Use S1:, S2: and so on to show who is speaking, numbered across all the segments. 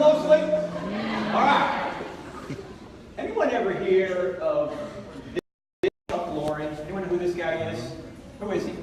S1: closely? All right. Anyone ever hear of this Lawrence? Anyone know who this guy is? Who is he?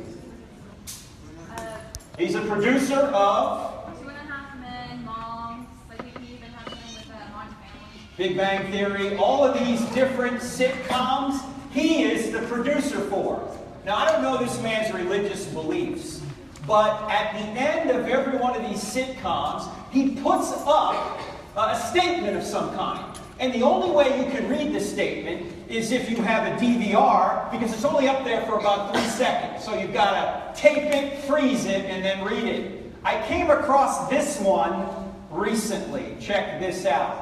S1: He's a producer of
S2: 2.5 Men, Moms, like he even has something with Modern Family.
S1: Big Bang Theory, all of these different sitcoms, he is the producer for. Now, I don't know this man's religious beliefs, but at the end of every one of these sitcoms, he puts up a statement of some kind. And the only way you can read this statement is if you have a DVR, because it's only up there for about 3 seconds. So you've got to tape it, freeze it, and then read it. I came across this one recently. Check this out.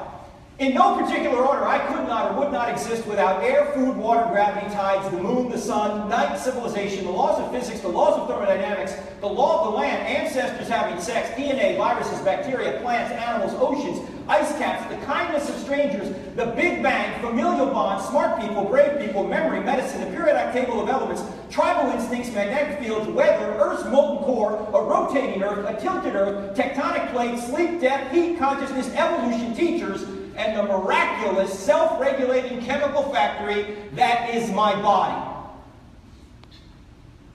S1: In no particular order, I could not or would not exist without air, food, water, gravity, tides, the moon, the sun, night, civilization, the laws of physics, the laws of thermodynamics, the law of the land, ancestors having sex, DNA, viruses, bacteria, plants, animals, oceans, ice caps, the kindness of strangers, the Big Bang, familial bonds, smart people, brave people, memory, medicine, the periodic table of elements, tribal instincts, magnetic fields, weather, Earth's molten core, a rotating Earth, a tilted Earth, tectonic plates, sleep, death, heat, consciousness, evolution, teachers, and the miraculous, self-regulating chemical factory that is my body.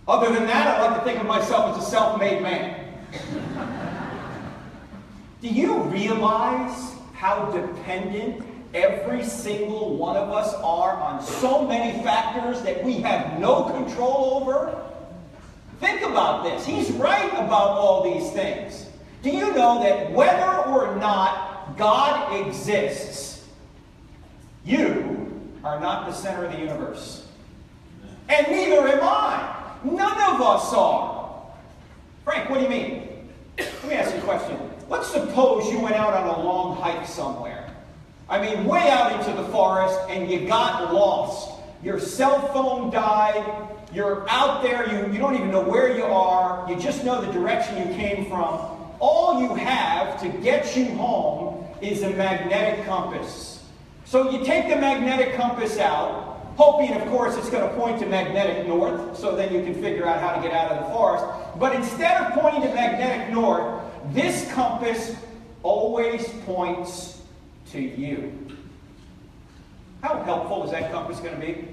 S1: Other than that, I like to think of myself as a self-made man. Do you realize how dependent every single one of us are on so many factors that we have no control over? Think about this. He's right about all these things. Do you know that whether or not God exists, you are not the center of the universe. And neither am I. None of us are. Frank, what do you mean? Let me ask you a question. Let's suppose you went out on a long hike somewhere. I mean, way out into the forest, and you got lost. Your cell phone died. You're out there. You don't even know where you are. You just know the direction you came from. All you have to get you home is a magnetic compass. So you take the magnetic compass out, hoping, of course, it's going to point to magnetic north, so then you can figure out how to get out of the forest. But instead of pointing to magnetic north, this compass always points to you. How helpful is that compass going to be?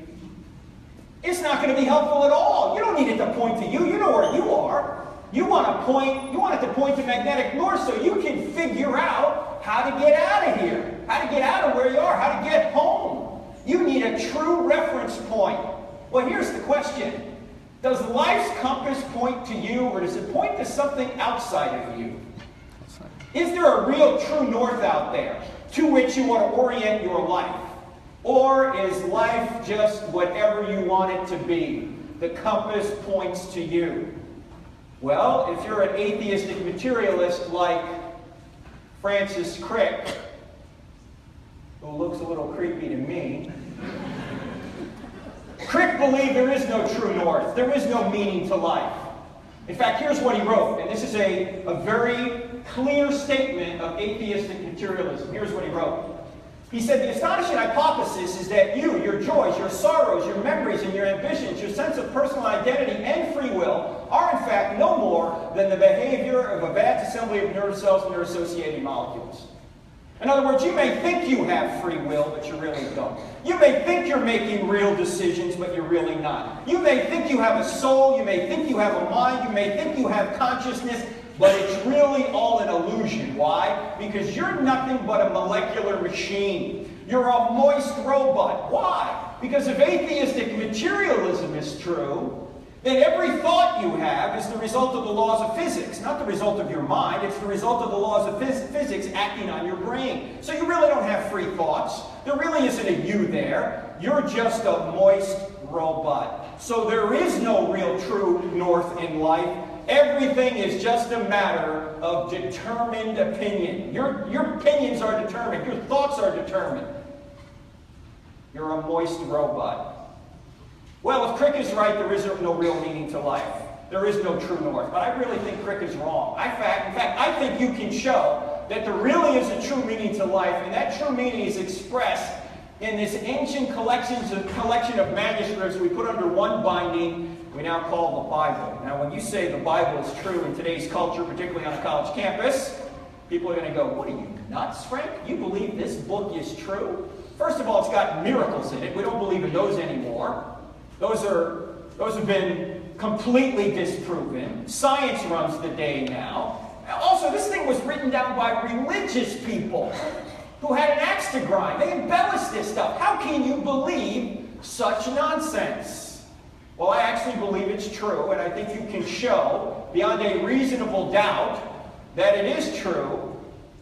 S1: It's not going to be helpful at all. You don't need it to point to you. You know where you are. You want it to point to magnetic north so you can figure out how to get out of here, how to get out of where you are, how to get home. You need a true reference point. Well, here's the question. Does life's compass point to you, or does it point to something outside of you? Is there a real true north out there to which you want to orient your life? Or is life just whatever you want it to be? The compass points to you. Well, if you're an atheistic materialist like Francis Crick, who looks a little creepy to me, Crick believed there is no true north. There is no meaning to life. In fact, here's what he wrote, and this is a very clear statement of atheistic materialism. Here's what he wrote. He said, the astonishing hypothesis is that you, your joys, your sorrows, your memories, and your ambitions, your sense of personal identity and free will are in fact no more than the behavior of a vast assembly of nerve cells and their associated molecules. In other words, you may think you have free will, but you really don't. You may think you're making real decisions, but you're really not. You may think you have a soul, you may think you have a mind, you may think you have consciousness, but it's really all an illusion. Why? Because you're nothing but a molecular machine. You're a moist robot. Why? Because if atheistic materialism is true, then every thought you have is the result of the laws of physics, not the result of your mind. It's the result of the laws of physics acting on your brain. So you really don't have free thoughts. There really isn't a you there. You're just a moist robot. So there is no real true north in life. Everything is just a matter of determined opinion. Your opinions are determined. Your thoughts are determined. You're a moist robot. Well, if Crick is right, there is no real meaning to life. There is no true north. But I really think Crick is wrong. In fact, I think you can show that there really is a true meaning to life, and that true meaning is expressed in this ancient collection of manuscripts we put under one binding we now call the Bible. Now, when you say the Bible is true in today's culture, particularly on a college campus, People are going to go, what are you, nuts, Frank? You believe this book is true? First of all, it's got miracles in it. We don't believe in those anymore. Those have been completely disproven. Science runs the day now. Also, this thing was written down by religious people who had an axe to grind. They embellished this stuff. How can you believe such nonsense? Well, I actually believe it's true, and I think you can show beyond a reasonable doubt that it is true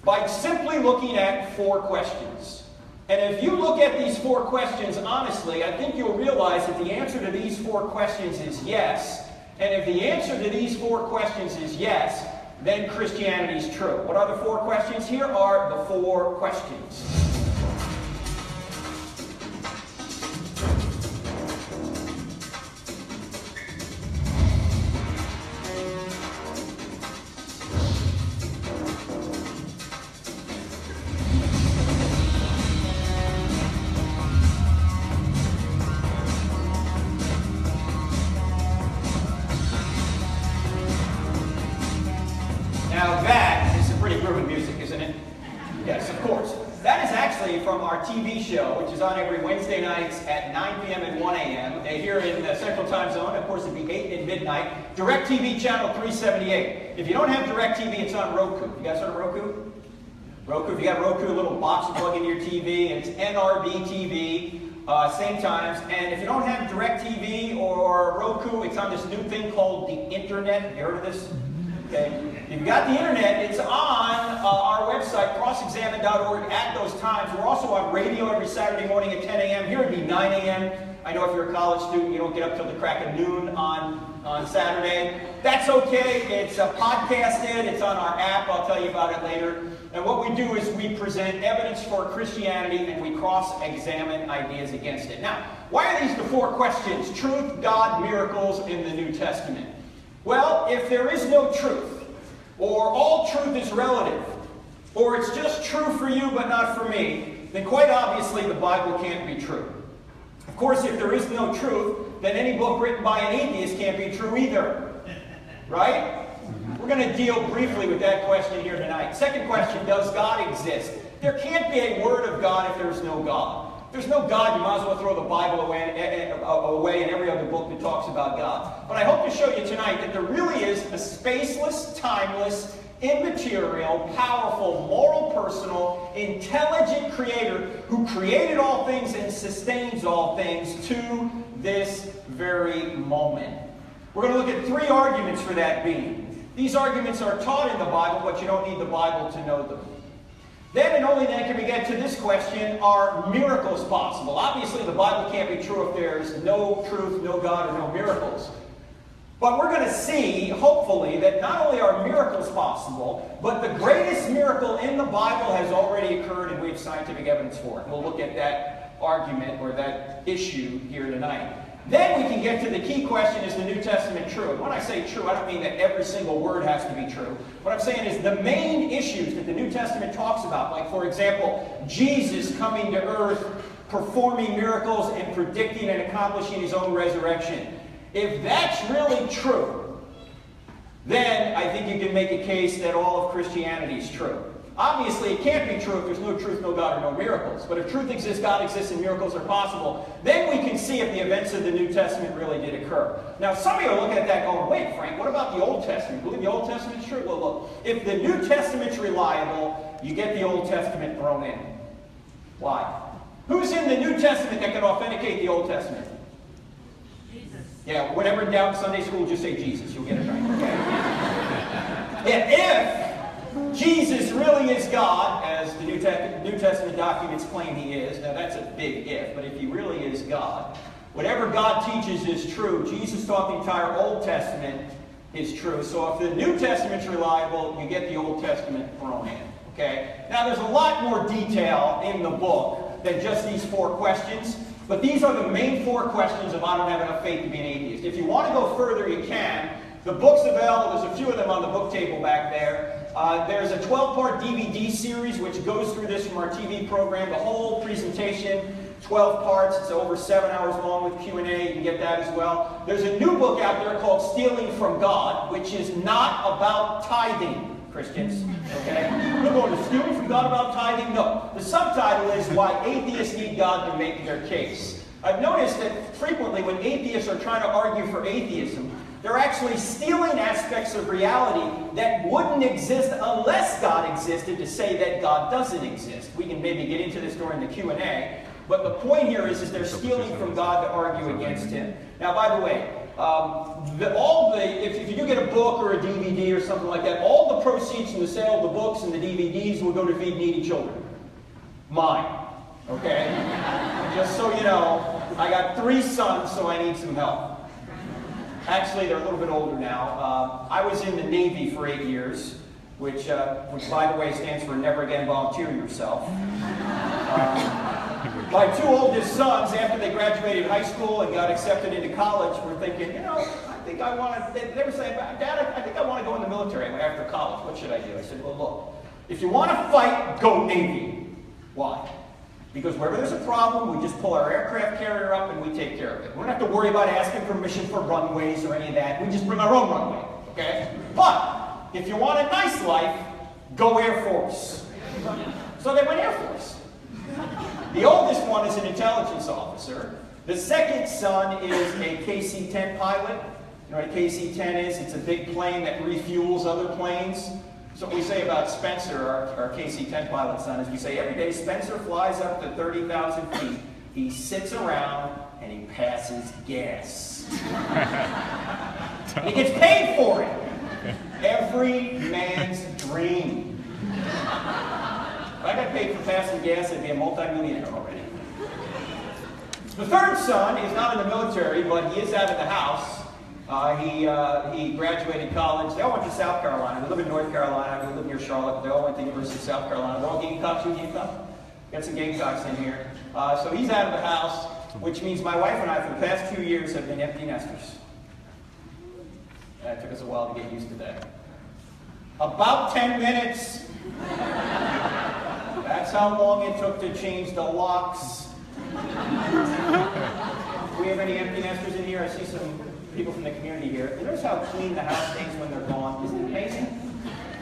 S1: by simply looking at 4 questions. And if you look at these 4 questions honestly, I think you'll realize that the answer to these 4 questions is yes. And if the answer to these 4 questions is yes, then Christianity is true. What are the 4 questions? Here are the 4 questions. Now that is some pretty groovy music, isn't it? Yes, of course. That is actually from our TV show, which is on every Wednesday nights at 9 p.m. and 1 a.m. Here in the Central Time Zone. Of course, it'd be 8 and midnight. DirecTV channel 378. If you don't have DirecTV, it's on Roku. You guys heard of Roku? Roku, if you got Roku, a little box you plug into your TV, and it's NRB TV, same times. And if you don't have DirecTV or Roku, it's on this new thing called the Internet. Have you heard of this? Okay. If you've got the internet, it's on our website, crossexamine.org, at those times. We're also on radio every Saturday morning at 10 a.m. Here it'd be 9 a.m. I know if you're a college student, you don't get up till the crack of noon on Saturday. That's okay. It's podcasted. It's on our app. I'll tell you about it later. And what we do is we present evidence for Christianity and we cross-examine ideas against it. Now, why are these the 4 questions? Truth, God, miracles in the New Testament. Well, if there is no truth, or all truth is relative, or it's just true for you but not for me, then quite obviously the Bible can't be true. Of course, if there is no truth, then any book written by an atheist can't be true either. Right? We're going to deal briefly with that question here tonight. Second question, does God exist? There can't be a word of God if there's no God. If there's no God, you might as well throw the Bible away and every other book that talks about God. But I hope to show you tonight that there really is a spaceless, timeless, immaterial, powerful, moral, personal, intelligent creator who created all things and sustains all things to this very moment. We're going to look at 3 arguments for that being. These arguments are taught in the Bible, but you don't need the Bible to know them. Then and only then can we get to this question, are miracles possible? Obviously the Bible can't be true if there's no truth, no God, or no miracles. But we're going to see, hopefully, that not only are miracles possible, but the greatest miracle in the Bible has already occurred and we have scientific evidence for it. We'll look at that argument or that issue here tonight. Then we can get to the key question, is the New Testament true? And when I say true, I don't mean that every single word has to be true. What I'm saying is the main issues that the New Testament talks about, like, for example, Jesus coming to earth, performing miracles, and predicting and accomplishing his own resurrection. If that's really true, then I think you can make a case that all of Christianity is true. Obviously, it can't be true if there's no truth, no God, or no miracles. But if truth exists, God exists, and miracles are possible, then we can see if the events of the New Testament really did occur. Now, some of you are looking at that going, wait, Frank, what about the Old Testament? You believe the Old Testament's true? Well, look, if the New Testament's reliable, you get the Old Testament thrown in. Why? Who's in the New Testament that can authenticate the Old Testament?
S2: Jesus.
S1: Yeah, whenever in doubt in Sunday school, just say Jesus. You'll get it right. Okay? If Jesus really is God, as the New Testament documents claim he is. Now that's a big if, but if he really is God, whatever God teaches is true. Jesus taught the entire Old Testament is true. So if the New Testament's reliable, you get the Old Testament thrown in. Okay? Now there's a lot more detail in the book than just these 4 questions, but these are the main 4 questions of I don't have enough faith to be an atheist. If you want to go further, you can. The book's available. There's a few of them on the book table back there. There's a 12-part DVD series which goes through this from our TV program. The whole presentation, 12 parts. It's over 7 hours long with Q&A. You can get that as well. There's a new book out there called Stealing from God, which is not about tithing, Christians. Okay? We're going to steal from God about tithing? No. The subtitle is Why Atheists Need God to Make Their Case. I've noticed that frequently when atheists are trying to argue for atheism, they're actually stealing aspects of reality that wouldn't exist unless God existed to say that God doesn't exist. We can maybe get into this during the Q&A, but the point here is they're stealing from God to argue against Him. Now, by the way, if you do get a book or a DVD or something like that, all the proceeds from the sale of the books and the DVDs will go to feed needy children. Mine. Okay? Just so you know, I got 3 sons, so I need some help. Actually, they're a little bit older now. I was in the Navy for 8 years, which by the way, stands for Never Again Volunteer Yourself. My 2 oldest sons, after they graduated high school and got accepted into college, were thinking, you know, I think I want to, they were saying, Dad, I think I want to go in the military after college. What should I do? I said, well, look, if you want to fight, go Navy. Why? Because wherever there's a problem, we just pull our aircraft carrier up and we take care of it. We don't have to worry about asking permission for runways or any of that. We just bring our own runway, okay? But if you want a nice life, go Air Force. So they went Air Force. The oldest one is an intelligence officer. The second son is a KC-10 pilot. You know what a KC-10 is? It's a big plane that refuels other planes. So what we say about Spencer, our KC-10 pilot son, is we say every day Spencer flies up to 30,000 feet, he sits around, and he passes gas. And he gets paid for it. Every man's dream. If I got paid for passing gas, I'd be a multi-millionaire already. The third son is not in the military, but he is out of the house. He graduated college. They all went to South Carolina. We live in North Carolina. We live near Charlotte. They all went to the University of South Carolina. They're all Gamecocks. You Gamecocks? Got some Gamecocks in here. So he's out of the house, which means my wife and I, for the past 2 years, have been empty nesters. And it took us a while to get used to that. About 10 minutes. That's how long it took to change the locks. Do we have any empty nesters in here? I see some people from the community here. You notice how clean the house stays when they're gone? Isn't it amazing?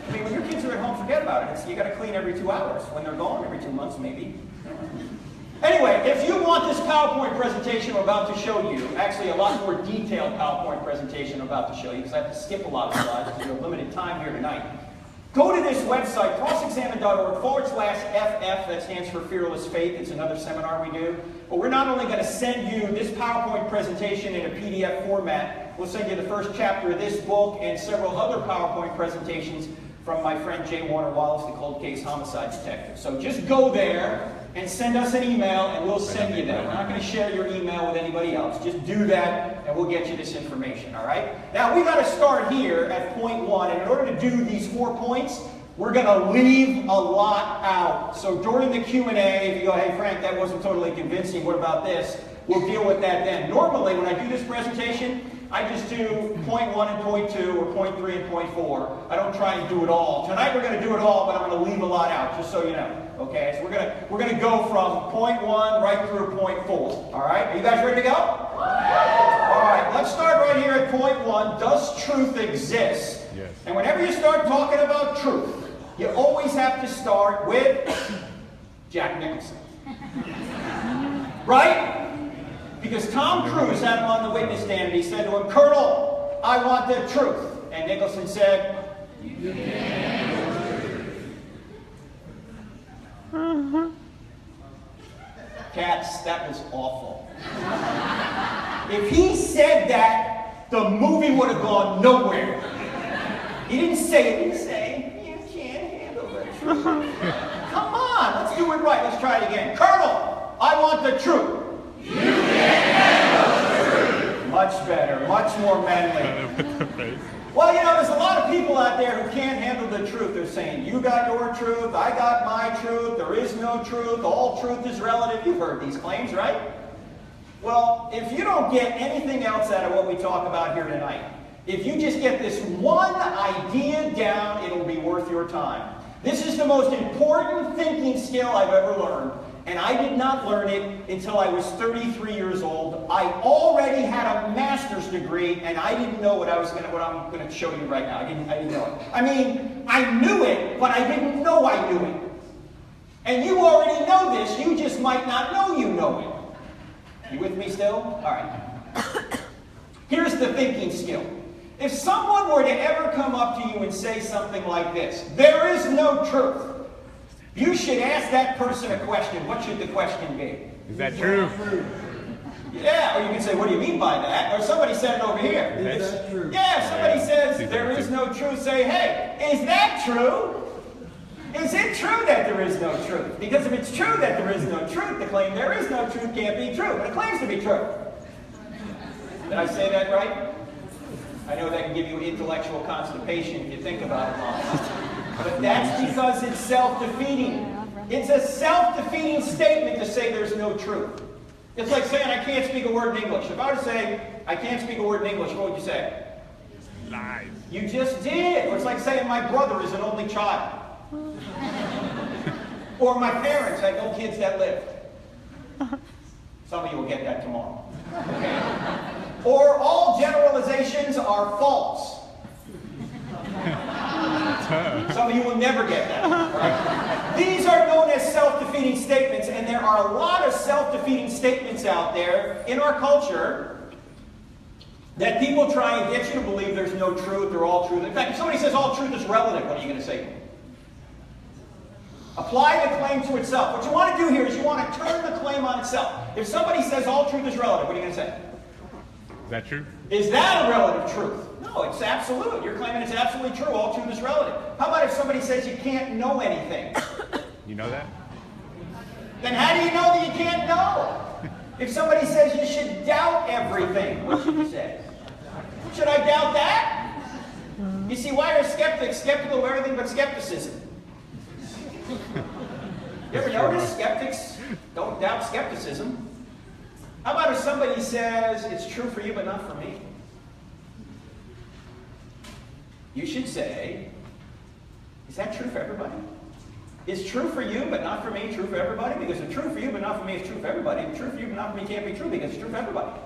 S1: I mean, when your kids are at home, forget about it. You got to clean every 2 hours. When they're gone, every 2 months maybe. Anyway, if you want this PowerPoint presentation I'm about to show you, actually a lot more detailed PowerPoint presentation I'm about to show you, because I have to skip a lot of slides because we have limited time here tonight. Go to this website, crossexamine.org/FF, that stands for Fearless Faith. It's another seminar we do. But we're not only going to send you this PowerPoint presentation in a PDF format, we'll send you the first chapter of this book and several other PowerPoint presentations from my friend J. Warner Wallace, the cold case homicide detective. So just go there and send us an email and we'll send you that. We're not going to share your email with anybody else. Just do that and we'll get you this information, all right? Now, we got to start here at point 1, and in order to do these 4 points, we're going to leave a lot out. So during the Q&A, if you go, hey, Frank, that wasn't totally convincing, what about this? We'll deal with that then. Normally, when I do this presentation, I just do point 1 and point 2, or point 3 and point 4. I don't try and do it all. Tonight we're going to do it all, but I'm going to leave a lot out, just so you know. Okay, so we're going to go from point 1 right through point 4. All right, are you guys ready to go? All right, let's start right here at point 1. Does truth exist? Yes. And whenever you start talking about truth, you always have to start with Jack Nicholson. Right? Because Tom Cruise had him on the witness stand and he said to him, Colonel, I want the truth. And Nicholson said, you can't handle the truth. Cats, that was awful. If he said that, the movie would have gone nowhere. He didn't say it. He said, you can't handle the truth. Come on, let's do it right. Let's try it again. Colonel, I want the truth. You can't handle the truth. Much better, much more manly. Well, you know, there's a lot of people out there who can't handle the truth. They're saying, you got your truth, I got my truth, there is no truth, all truth is relative. You've heard these claims, right? Well, if you don't get anything else out of what we talk about here tonight, if you just get this one idea down, it'll be worth your time. This is the most important thinking skill I've ever learned. And I did not learn it until I was 33 years old. I already had a master's degree, and I didn't know what I'm going to show you right now. I didn't know it. I mean, I knew it, but I didn't know I knew it. And you already know this. You just might not know you know it. You with me still? All right. Here's the thinking skill. If someone were to ever come up to you and say something like this, there is no truth, you should ask that person a question. What should the question be?
S3: Is that true?
S1: Yeah, or you can say, what do you mean by that? Or somebody said it over here.
S4: Is that true?
S1: Yeah, if somebody says there is no truth, say, hey, is that true? Is it true that there is no truth? Because if it's true that there is no truth, the claim there is no truth can't be true, but it claims to be true. Did I say that right? I know that can give you intellectual constipation if you think about it long. But that's because it's self-defeating. It's a self-defeating statement to say there's no truth. It's like saying I can't speak a word in English. If I were to say I can't speak a word in English, what would you say?
S3: Lies.
S1: You just did. Or it's like saying my brother is an only child. Or my parents had no kids that lived. Some of you will get that tomorrow. Okay? Or all generalizations are false. Some of you will never get that. Right? These are known as self-defeating statements, and there are a lot of self-defeating statements out there in our culture that people try and get you to believe there's no truth or all truth. In fact, if somebody says all truth is relative, what are you going to say to them? Apply the claim to itself. What you want to do here is you want to turn the claim on itself. If somebody says all truth is relative, what are you going to say?
S3: Is that true?
S1: Is that a relative truth? No, it's absolute. You're claiming it's absolutely true. All truth is relative. How about if somebody says you can't know anything?
S3: You know that?
S1: Then how do you know that you can't know? If somebody says you should doubt everything, what should you say? Should I doubt that? You see, why are skeptics skeptical of everything but skepticism? You ever notice skeptics don't doubt skepticism? How about if somebody says it's true for you but not for me? You should say, is that true for everybody? Is true for you but not for me true for everybody? Because if true for you but not for me is true for everybody, and true for you but not for me can't be true because it's true for everybody.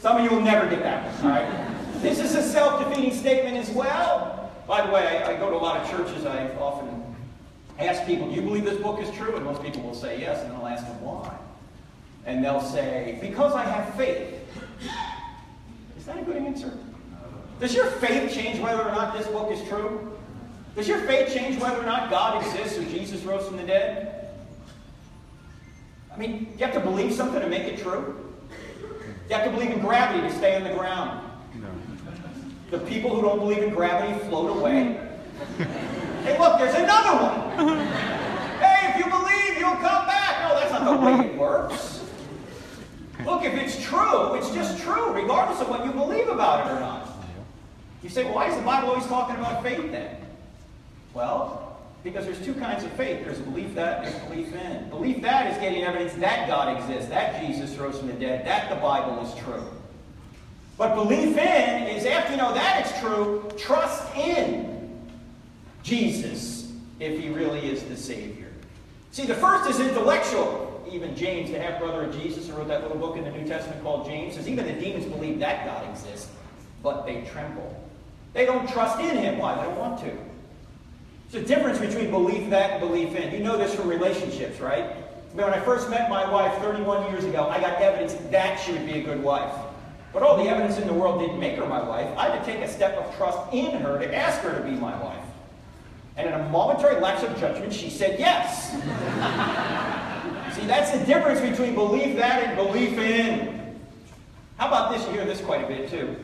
S1: Some of you will never get that one, all right? This is a self-defeating statement as well. By the way, I go to a lot of churches. I often ask people, do you believe this book is true? And most people will say yes, and then I'll ask them why. And they'll say, because I have faith. Is that a good answer? Does your faith change whether or not this book is true? Does your faith change whether or not God exists or Jesus rose from the dead? I mean, you have to believe something to make it true? You have to believe in gravity to stay on the ground.
S3: No.
S1: The people who don't believe in gravity float away. Hey, look, there's another one. Hey, if you believe, you'll come back. No, that's not the way it works. Look, if it's true, it's just true, regardless of what you believe about it or not. You say, well, why is the Bible always talking about faith then? Well, because there's two kinds of faith. There's belief that and there's belief in. Belief that is getting evidence that God exists, that Jesus rose from the dead, that the Bible is true. But belief in is, after you know that it's true, trust in Jesus if he really is the Savior. See, the first is intellectual. Even James, the half-brother of Jesus, who wrote that little book in the New Testament called James, says even the demons believe that God exists, but they tremble. They don't trust in him. Why? They don't want to. There's a difference between belief that and belief in. You know this from relationships, right? I mean, when I first met my wife 31 years ago, I got evidence that she would be a good wife. But all the evidence in the world didn't make her my wife. I had to take a step of trust in her to ask her to be my wife. And in a momentary lapse of judgment, she said yes. See, that's the difference between belief that and belief in. How about this? You hear this quite a bit, too.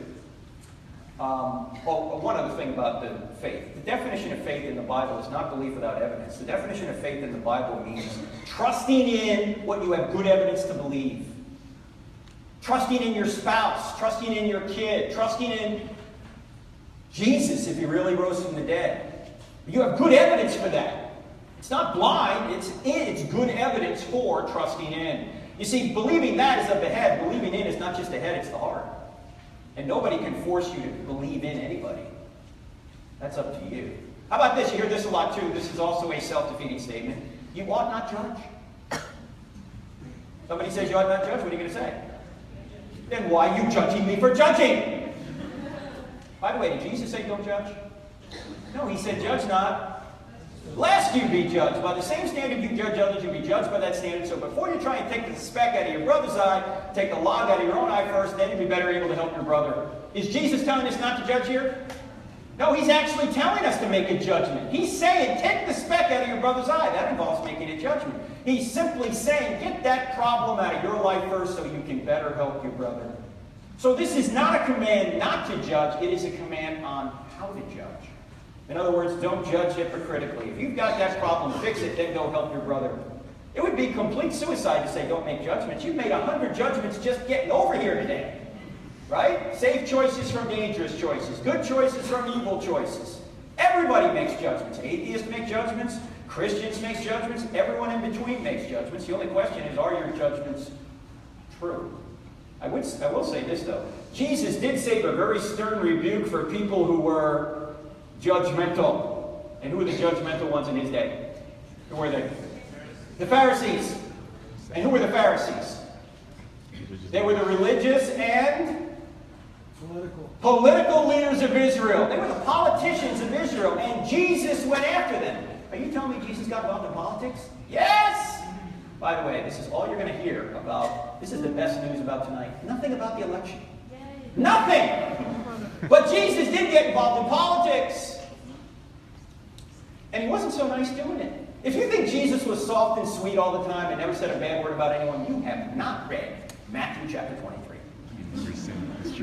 S1: One other thing about the faith. The definition of faith in the Bible is not belief without evidence. The definition of faith in the Bible means trusting in what you have good evidence to believe. Trusting in your spouse, trusting in your kid, trusting in Jesus if he really rose from the dead. You have good evidence for that. It's not blind, it's good evidence for trusting in. You see, believing that is of the head. Believing in is not just the head, it's the heart. And nobody can force you to believe in anybody. That's up to you. How about this? You hear this a lot too. This is also a self-defeating statement. You ought not judge. Somebody says you ought not judge. What are you going to say? Then why are you judging me for judging? By the way, did Jesus say don't judge? No, he said judge not, lest you be judged. By the same standard you judge others, you'll be judged by that standard. So before you try and take the speck out of your brother's eye, take the log out of your own eye first, then you'll be better able to help your brother. Is Jesus telling us not to judge here? No, he's actually telling us to make a judgment. He's saying, take the speck out of your brother's eye. That involves making a judgment. He's simply saying, get that problem out of your life first so you can better help your brother. So this is not a command not to judge. It is a command on how to judge. In other words, don't judge hypocritically. If you've got that problem, fix it, then go help your brother. It would be complete suicide to say don't make judgments. You've made 100 judgments just getting over here today. Right? Safe choices from dangerous choices. Good choices from evil choices. Everybody makes judgments. Atheists make judgments. Christians make judgments. Everyone in between makes judgments. The only question is, are your judgments true? I will say this, though. Jesus did save a very stern rebuke for people who were judgmental. And who were the judgmental ones in his day? Who were they? The Pharisees. And who were the Pharisees? They were the religious and political leaders of Israel. They were the politicians of Israel, and Jesus went after them. Are you telling me Jesus got involved in politics? Yes! By the way, this is all you're going to hear about. This is the best news about tonight. Nothing about the election. Nothing! But Jesus did get involved in politics. And he wasn't so nice doing it. If you think Jesus was soft and sweet all the time and never said a bad word about anyone, you have not read Matthew chapter 23.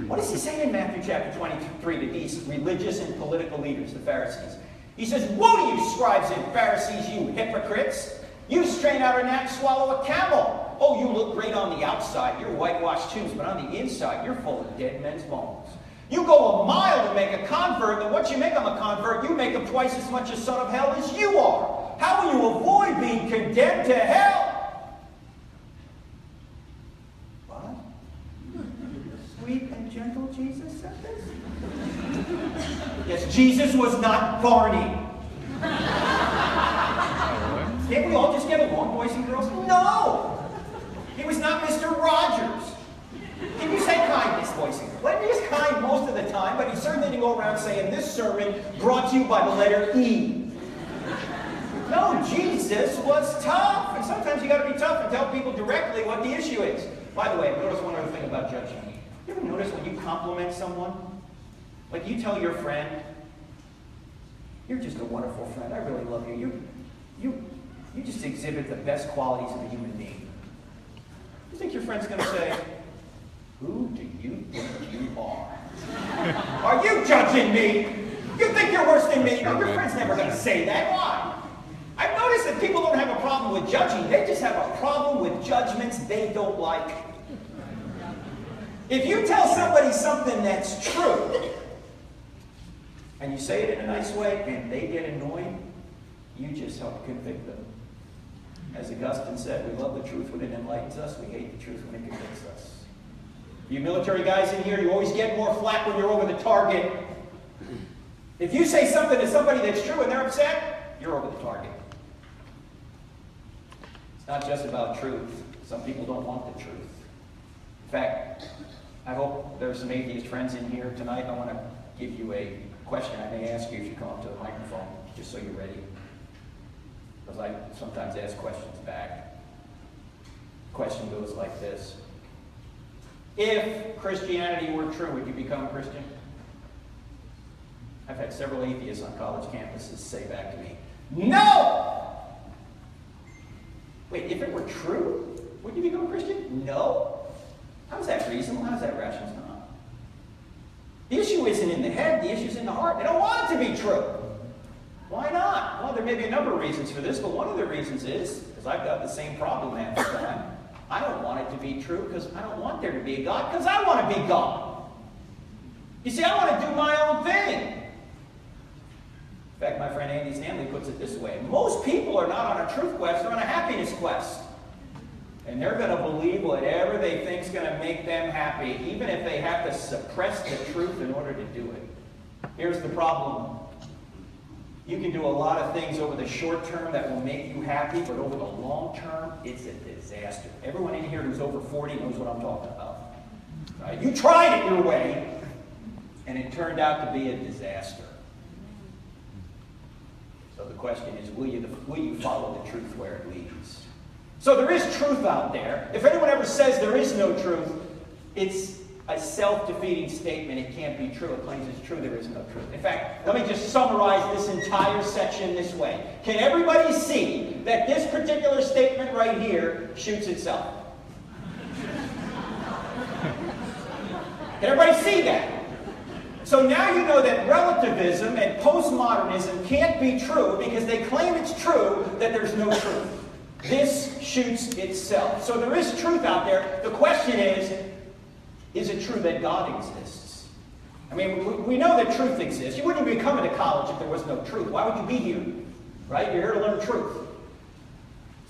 S1: What does he say in Matthew chapter 23 to these religious and political leaders, the Pharisees? He says, woe to you, scribes and Pharisees, you hypocrites! You strain out a gnat, swallow a camel. Oh, you look great on the outside. You're whitewashed tombs, but on the inside, you're full of dead men's bones. You go a mile to make a convert, and once you make him a convert, you make him twice as much a son of hell as you are. How will you avoid being condemned to hell? Sweet and gentle Jesus said this? Yes, Jesus was not Barney. Can't we all just get along, boys and girls? No! He was not Mr. Rogers. Can you say kindness, boys and girls? Well, he is kind most of the time, but he certainly didn't go around saying, this sermon brought to you by the letter E. No, Jesus was tough. And sometimes you got to be tough and tell people directly what the issue is. By the way, notice one other thing about judging. You ever notice when you compliment someone? Like you tell your friend, you're just a wonderful friend. I really love you. You just exhibit the best qualities of a human being. You think your friend's going to say, who do you think you are? Are you judging me? You think you're worse than me? No, your friend's never going to say that. Why? I've noticed that people don't have a problem with judging. They just have a problem with judgments they don't like. If you tell somebody something that's true, and you say it in a nice way, and they get annoyed, you just help convict them. As Augustine said, we love the truth when it enlightens us, we hate the truth when it convicts us. You military guys in here, you always get more flack when you're over the target. If you say something to somebody that's true and they're upset, you're over the target. It's not just about truth. Some people don't want the truth. In fact, I hope there are some atheist friends in here tonight. I want to give you a question I may ask you if you come up to the microphone, just so you're ready. Because I sometimes ask questions back. The question goes like this. If Christianity were true, would you become a Christian? I've had several atheists on college campuses say back to me, no! Wait, if it were true, would you become a Christian? No. How's that reasonable? How's that rational? It's not. The issue isn't in the head, the issue's in the heart. They don't want it to be true. Why not? Well, there may be a number of reasons for this, but one of the reasons is, because I've got the same problem half the time, I don't want it to be true because I don't want there to be a God, because I want to be God. You see, I want to do my own thing. In fact, my friend Andy Stanley puts it this way. Most people are not on a truth quest, they're on a happiness quest. And they're going to believe whatever they think is going to make them happy, even if they have to suppress the truth in order to do it. Here's the problem. You can do a lot of things over the short term that will make you happy, but over the long term, it's a disaster. Everyone in here who's over 40 knows what I'm talking about. Right? You tried it your way, and it turned out to be a disaster. So the question is, will you follow the truth where it leads? So there is truth out there. If anyone ever says there is no truth, it's a self-defeating statement. It can't be true. It claims it's true. There is no truth. In fact, let me just summarize this entire section this way. Can everybody see that this particular statement right here shoots itself? Can everybody see that? So now you know that relativism and postmodernism can't be true because they claim it's true that there's no truth. This shoots itself. So there is truth out there. The question is it true that God exists? I mean, we know that truth exists. You wouldn't be coming to college if there was no truth. Why would you be here? Right? You're here to learn truth.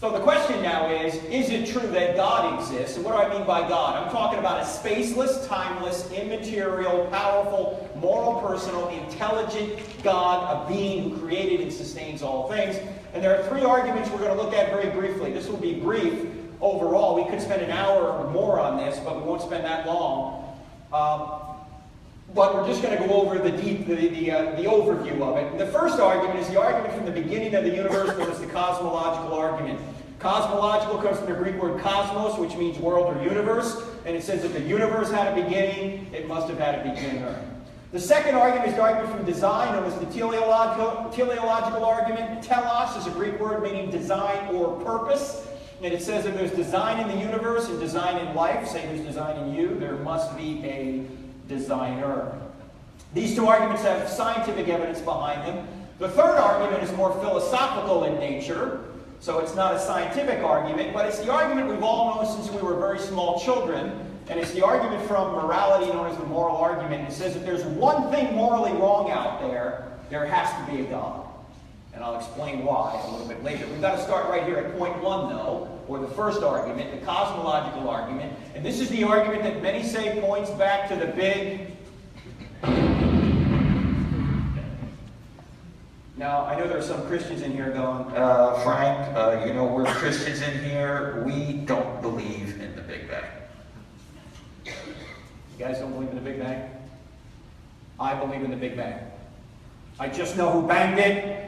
S1: So the question now is it true that God exists? And what do I mean by God? I'm talking about a spaceless, timeless, immaterial, powerful, moral, personal, intelligent God, a being who created and sustains all things. And there are three arguments we're going to look at very briefly. This will be brief overall. We could spend an hour or more on this, but we won't spend that long. But we're just going to go over the overview of it. And the first argument is the argument from the beginning of the universe, known as the cosmological argument. Cosmological comes from the Greek word cosmos, which means world or universe. And it says that the universe had a beginning, it must have had a beginner. The second argument is the argument from design, known as the teleological argument. Telos is a Greek word meaning design or purpose. And it says that there's design in the universe and design in life. Say there's design in you, there must be a designer. These two arguments have scientific evidence behind them. The third argument is more philosophical in nature. So it's not a scientific argument, but it's the argument we've all known since we were very small children. And it's the argument from morality known as the moral argument. It says that there's one thing morally wrong out there, there has to be a God. And I'll explain why a little bit later. We've got to start right here at point one, though, or the first argument, the cosmological argument. And this is the argument that many say points back to the big... Now, I know there are some Christians in here going, Frank, you know, we're Christians in here. We don't believe in the Big Bang. You guys don't believe in the Big Bang? I believe in the Big Bang. I just know who banged it.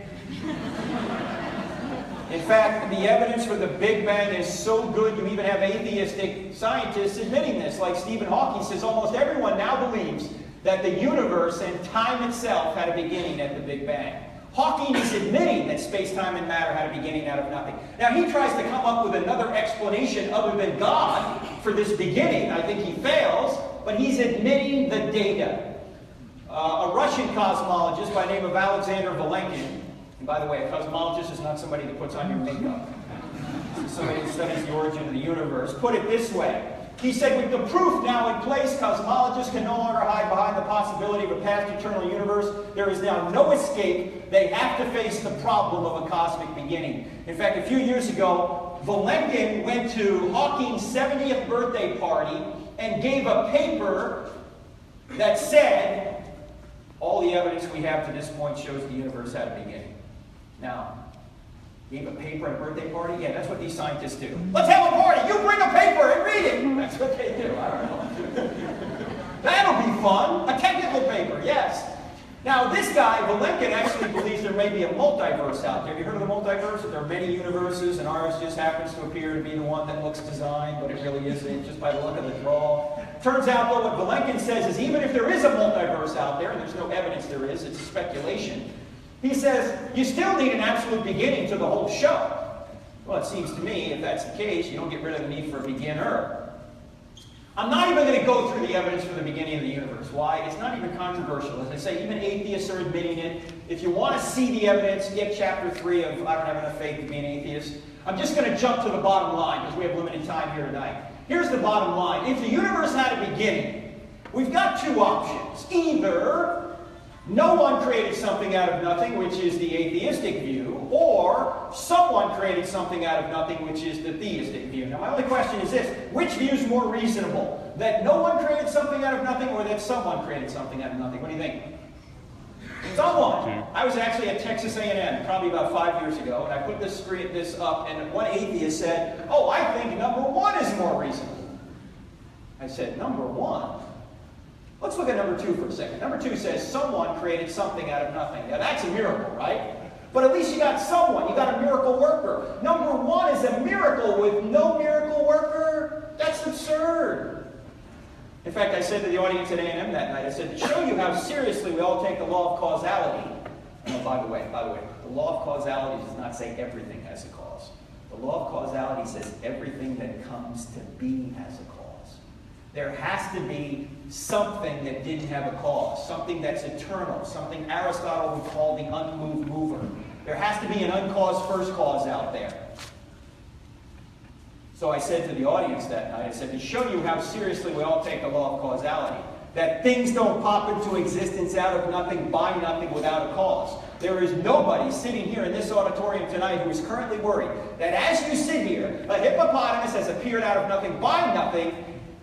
S1: In fact, the evidence for the Big Bang is so good, you even have atheistic scientists admitting this. Like Stephen Hawking says, almost everyone now believes that the universe and time itself had a beginning at the Big Bang. Hawking is admitting that space-time and matter had a beginning out of nothing. Now, he tries to come up with another explanation other than God for this beginning. I think he fails, but he's admitting the data. A Russian cosmologist by the name of Alexander Vilenkin, and by the way, a cosmologist is not somebody that puts on your makeup. It's somebody that studies the origin of the universe. Put it this way. He said, with the proof now in place, cosmologists can no longer hide behind the possibility of a past eternal universe. There is now no escape. They have to face the problem of a cosmic beginning. In fact, a few years ago, Vilenkin went to Hawking's 70th birthday party and gave a paper that said, all the evidence we have to this point shows the universe had a beginning. Now, gave a paper at a birthday party? Yeah, that's what these scientists do. Let's have a party! You bring a paper and read it! That's what they do. I don't know. That'll be fun. A technical paper, yes. Now, this guy, Vilenkin, actually believes there may be a multiverse out there. Have you heard of the multiverse? That there are many universes, and ours just happens to appear to be the one that looks designed, but it really isn't, just by the look of the draw. Turns out, though, what Vilenkin says is even if there is a multiverse out there, and there's no evidence there is, it's speculation, he says, you still need an absolute beginning to the whole show. Well, it seems to me, if that's the case, you don't get rid of the need for a beginner. I'm not even going to go through the evidence for the beginning of the universe. Why? It's not even controversial. As I say, even atheists are admitting it. If you want to see the evidence, get chapter 3 of I Don't Have Enough Faith to Be an Atheist. I'm just going to jump to the bottom line because we have limited time here tonight. Here's the bottom line. If the universe had a beginning, we've got two options. Either no one created something out of nothing, which is the atheistic view, or someone created something out of nothing, which is the theistic view. Now, my only question is this. Which view is more reasonable? That no one created something out of nothing, or that someone created something out of nothing? What do you think? Someone. I was actually at Texas A&M probably about 5 years ago, and I put this up, and one atheist said, "Oh, I think number one is more reasonable." I said, "Number one?" Let's look at number two for a second. Number two says, someone created something out of nothing. Now that's a miracle, right? But at least you got someone. You got a miracle worker. Number one is a miracle with no miracle worker. That's absurd. In fact, I said to the audience at A&M that night, I said, to show you how seriously we all take the law of causality. Oh, by the way, the law of causality does not say everything has a cause. The law of causality says everything that comes to be has a cause. There has to be something that didn't have a cause, something that's eternal, something Aristotle would call the unmoved mover. There has to be an uncaused first cause out there. So I said to the audience that night, I said, to show you how seriously we all take the law of causality, that things don't pop into existence out of nothing, by nothing, without a cause. There is nobody sitting here in this auditorium tonight who is currently worried that as you sit here, a hippopotamus has appeared out of nothing, by nothing,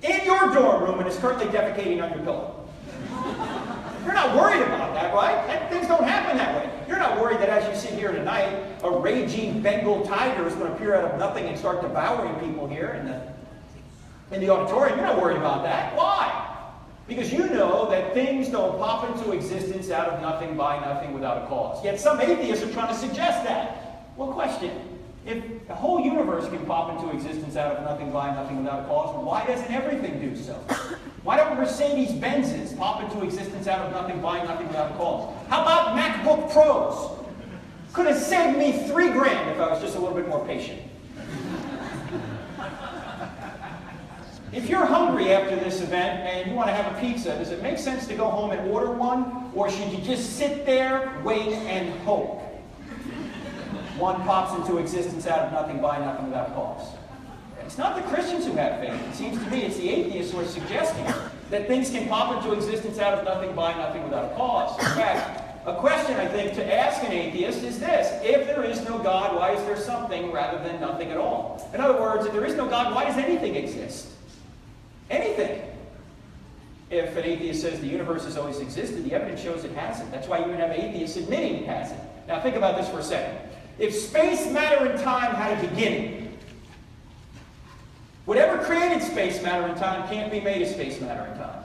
S1: in your dorm room and is currently defecating on your pillow. You're not worried about that, right? Things don't happen that way. You're not worried that as you sit here tonight, a raging Bengal tiger is going to appear out of nothing and start devouring people here in the auditorium. You're not worried about that. Why? Because you know that things don't pop into existence out of nothing, by nothing, without a cause. Yet some atheists are trying to suggest that. Well, question. If the whole universe can pop into existence out of nothing, by nothing, without a cause, why doesn't everything do so? Why don't Mercedes-Benzes pop into existence out of nothing, by nothing, without a cause? How about MacBook Pros? Could have saved me $3,000 if I was just a little bit more patient. If you're hungry after this event and you want to have a pizza, does it make sense to go home and order one? Or should you just sit there, wait, and hope one pops into existence out of nothing, by nothing, without cause? It's not the Christians who have faith. It seems to me it's the atheists who are suggesting that things can pop into existence out of nothing, by nothing, without a cause. In fact, a question I think to ask an atheist is this: if there is no God, why is there something rather than nothing at all? In other words, if there is no God, why does anything exist? Anything. If an atheist says the universe has always existed, the evidence shows it hasn't. That's why you even have atheists admitting it hasn't. Now think about this for a second. If space, matter, and time had a beginning, whatever created space, matter, and time can't be made of space, matter, and time.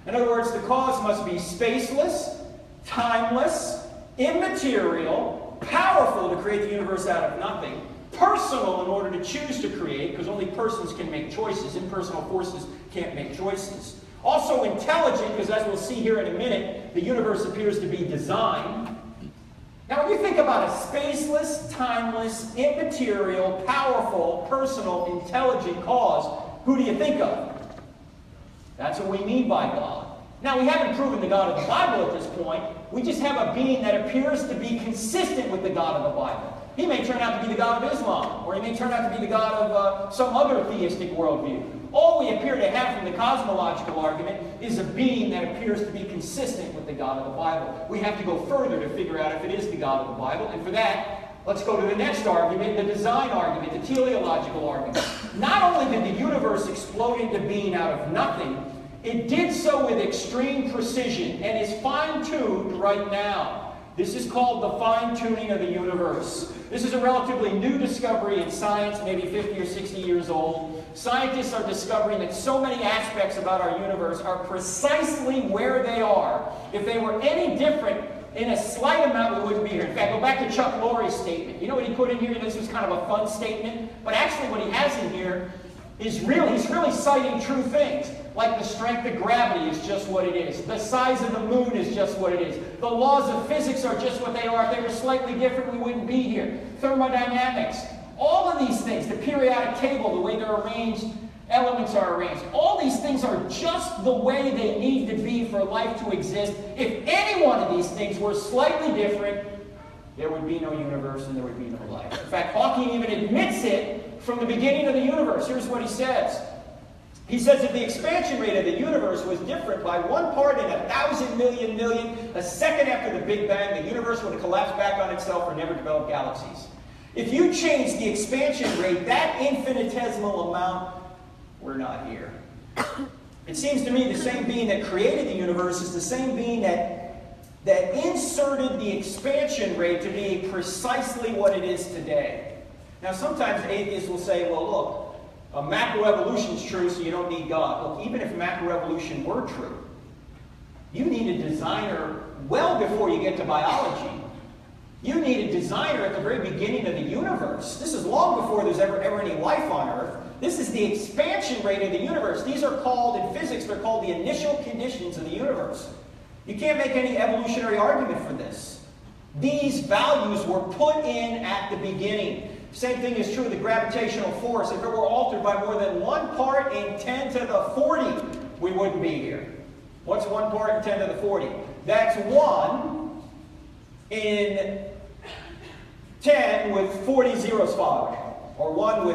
S1: In other words, the cause must be spaceless, timeless, immaterial, powerful to create the universe out of nothing, personal in order to choose to create, because only persons can make choices. Impersonal forces can't make choices. Also intelligent, because as we'll see here in a minute, the universe appears to be designed. Now, when you think about a spaceless, timeless, immaterial, powerful, personal, intelligent cause, who do you think of? That's what we mean by God. Now, we haven't proven the God of the Bible at this point. We just have a being that appears to be consistent with the God of the Bible. He may turn out to be the God of Islam, or he may turn out to be the God of some other theistic worldview. All we appear to have from the cosmological argument is a being that appears to be consistent with the God of the Bible. We have to go further to figure out if it is the God of the Bible, and for that, let's go to the next argument, the design argument, the teleological argument. Not only did the universe explode into being out of nothing, it did so with extreme precision and is fine-tuned right now. This is called the fine-tuning of the universe. This is a relatively new discovery in science, maybe 50 or 60 years old. Scientists are discovering that so many aspects about our universe are precisely where they are. If they were any different in a slight amount, we wouldn't be here. In fact, go back to Chuck Lorre's statement. You know what he put in here? This was kind of a fun statement. But actually what he has in here is he's really citing true things. Like the strength of gravity is just what it is. The size of the moon is just what it is. The laws of physics are just what they are. If they were slightly different, we wouldn't be here. Thermodynamics. All of these things, the periodic table, the way they're arranged, elements are arranged. All these things are just the way they need to be for life to exist. If any one of these things were slightly different, there would be no universe and there would be no life. In fact, Hawking even admits it from the beginning of the universe. Here's what he says. He says if the expansion rate of the universe was different by 1 part in 1,000 million, a second after the Big Bang, the universe would have collapsed back on itself or never developed galaxies. If you change the expansion rate, that infinitesimal amount, we're not here. It seems to me the same being that created the universe is the same being that that inserted the expansion rate to be precisely what it is today. Now, sometimes atheists will say, well, look, macroevolution is true, so you don't need God. Look, even if macroevolution were true, you need a designer well before you get to biology. You need a designer at the very beginning of the universe. This is long before there's ever any life on Earth. This is the expansion rate of the universe. These are called, in physics, they're called the initial conditions of the universe. You can't make any evolutionary argument for this. These values were put in at the beginning. Same thing is true of the gravitational force. If it were altered by more than 1 part in 10 to the 40, we wouldn't be here. What's 1 part in 10 to the 40? That's 1 in 10 with 40 zeros following it. Or 1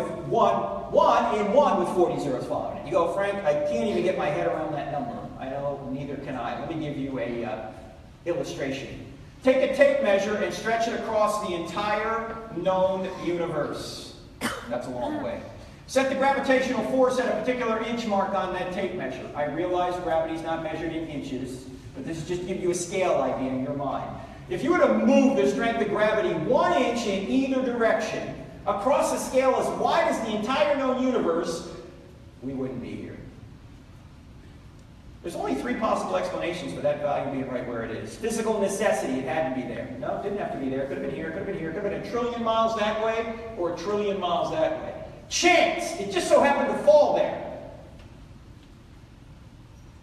S1: in 1 with 40 zeros following it. You go, Frank, I can't even get my head around that number. I know, neither can I. Let me give you a illustration. Take a tape measure and stretch it across the entire known universe. That's a long way. Set the gravitational force at a particular inch mark on that tape measure. I realize gravity is not measured in inches, but this is just to give you a scale idea in your mind. If you were to move the strength of gravity 1 inch in either direction, across a scale as wide as the entire known universe, we wouldn't be here. There's only 3 possible explanations for that value being right where it is. Physical necessity, it had to be there. No, it didn't have to be there. It could have been here, it could have been here. It could have been 1 trillion miles that way or 1 trillion miles that way. Chance, it just so happened to fall there.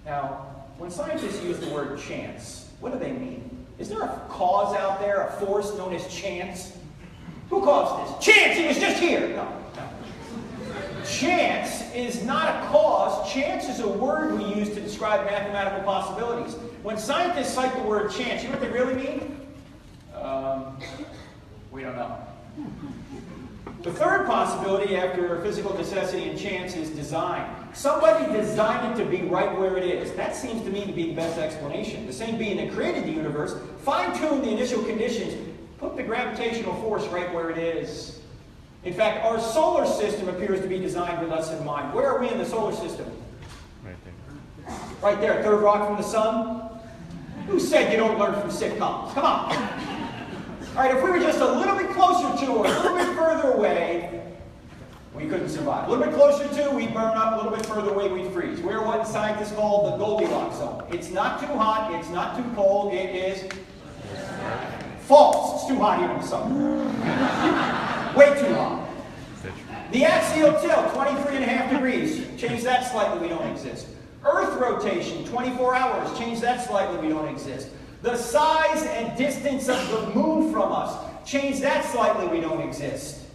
S1: Now, when scientists use the word chance, what do they mean? Is there a cause out there, a force known as chance? Who caused this? Chance, he was just here. No. Chance is not a cause. Chance is a word we use to describe mathematical possibilities. When scientists cite the word chance, you know what they really mean? We don't know. The third possibility after physical necessity and chance is design. Somebody designed it to be right where it is. That seems to me to be the best explanation. The same being that created the universe, fine-tuned the initial conditions, put the gravitational force right where it is. In fact, our solar system appears to be designed with us in mind. Where are we in the solar system?
S3: Right there.
S1: Right there, third rock from the sun. Who said you don't learn from sitcoms? Come on. All right, if we were just a little bit closer to or a little bit further away, we couldn't survive. A little bit closer to, we'd burn up. A little bit further away, we'd freeze. We're what scientists call the Goldilocks zone. It's not too hot. It's not too cold. It is false. It's too hot here in the summer. Way too hot. The axial tilt, 23.5 degrees. Change that slightly, we don't exist. Earth rotation, 24 hours. Change that slightly, we don't exist. The size and distance of the moon from us. Change that slightly, we don't exist.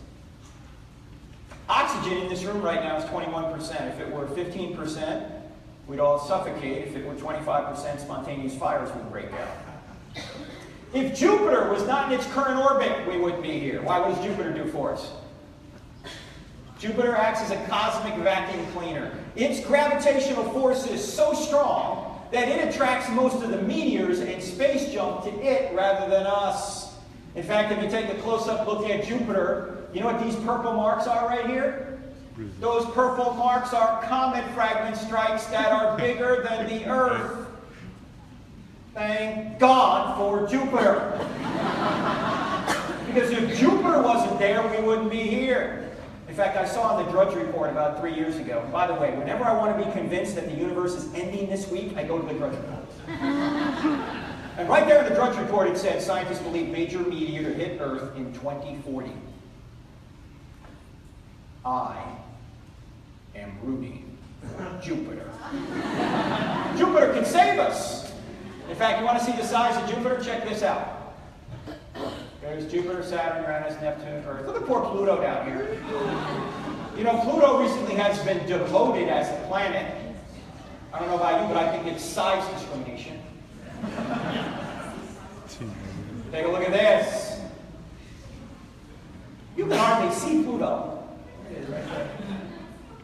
S1: Oxygen in this room right now is 21%. If it were 15%, we'd all suffocate. If it were 25%, spontaneous fires would break out. If Jupiter was not in its current orbit, we wouldn't be here. Why? What does Jupiter do for us? Jupiter acts as a cosmic vacuum cleaner. Its gravitational force is so strong that it attracts most of the meteors and space junk to it rather than us. In fact, if you take a close-up look at Jupiter, you know what these purple marks are right here? Those purple marks are comet fragment strikes that are bigger than the Earth. Thank God for Jupiter. Because if Jupiter wasn't there, we wouldn't be here. In fact, I saw in the Drudge Report about 3 years ago. And by the way, whenever I want to be convinced that the universe is ending this week, I go to the Drudge Report. And right there in the Drudge Report it said, scientists believe major meteor to hit Earth in 2040. I am rooting for Jupiter. Jupiter can save us. In fact, you want to see the size of Jupiter? Check this out. There's Jupiter, Saturn, Uranus, Neptune, Earth. Look at poor Pluto down here. You know, Pluto recently has been demoted as a planet. I don't know about you, but I think it's size discrimination. Take a look at this. You can hardly see Pluto. It is right there.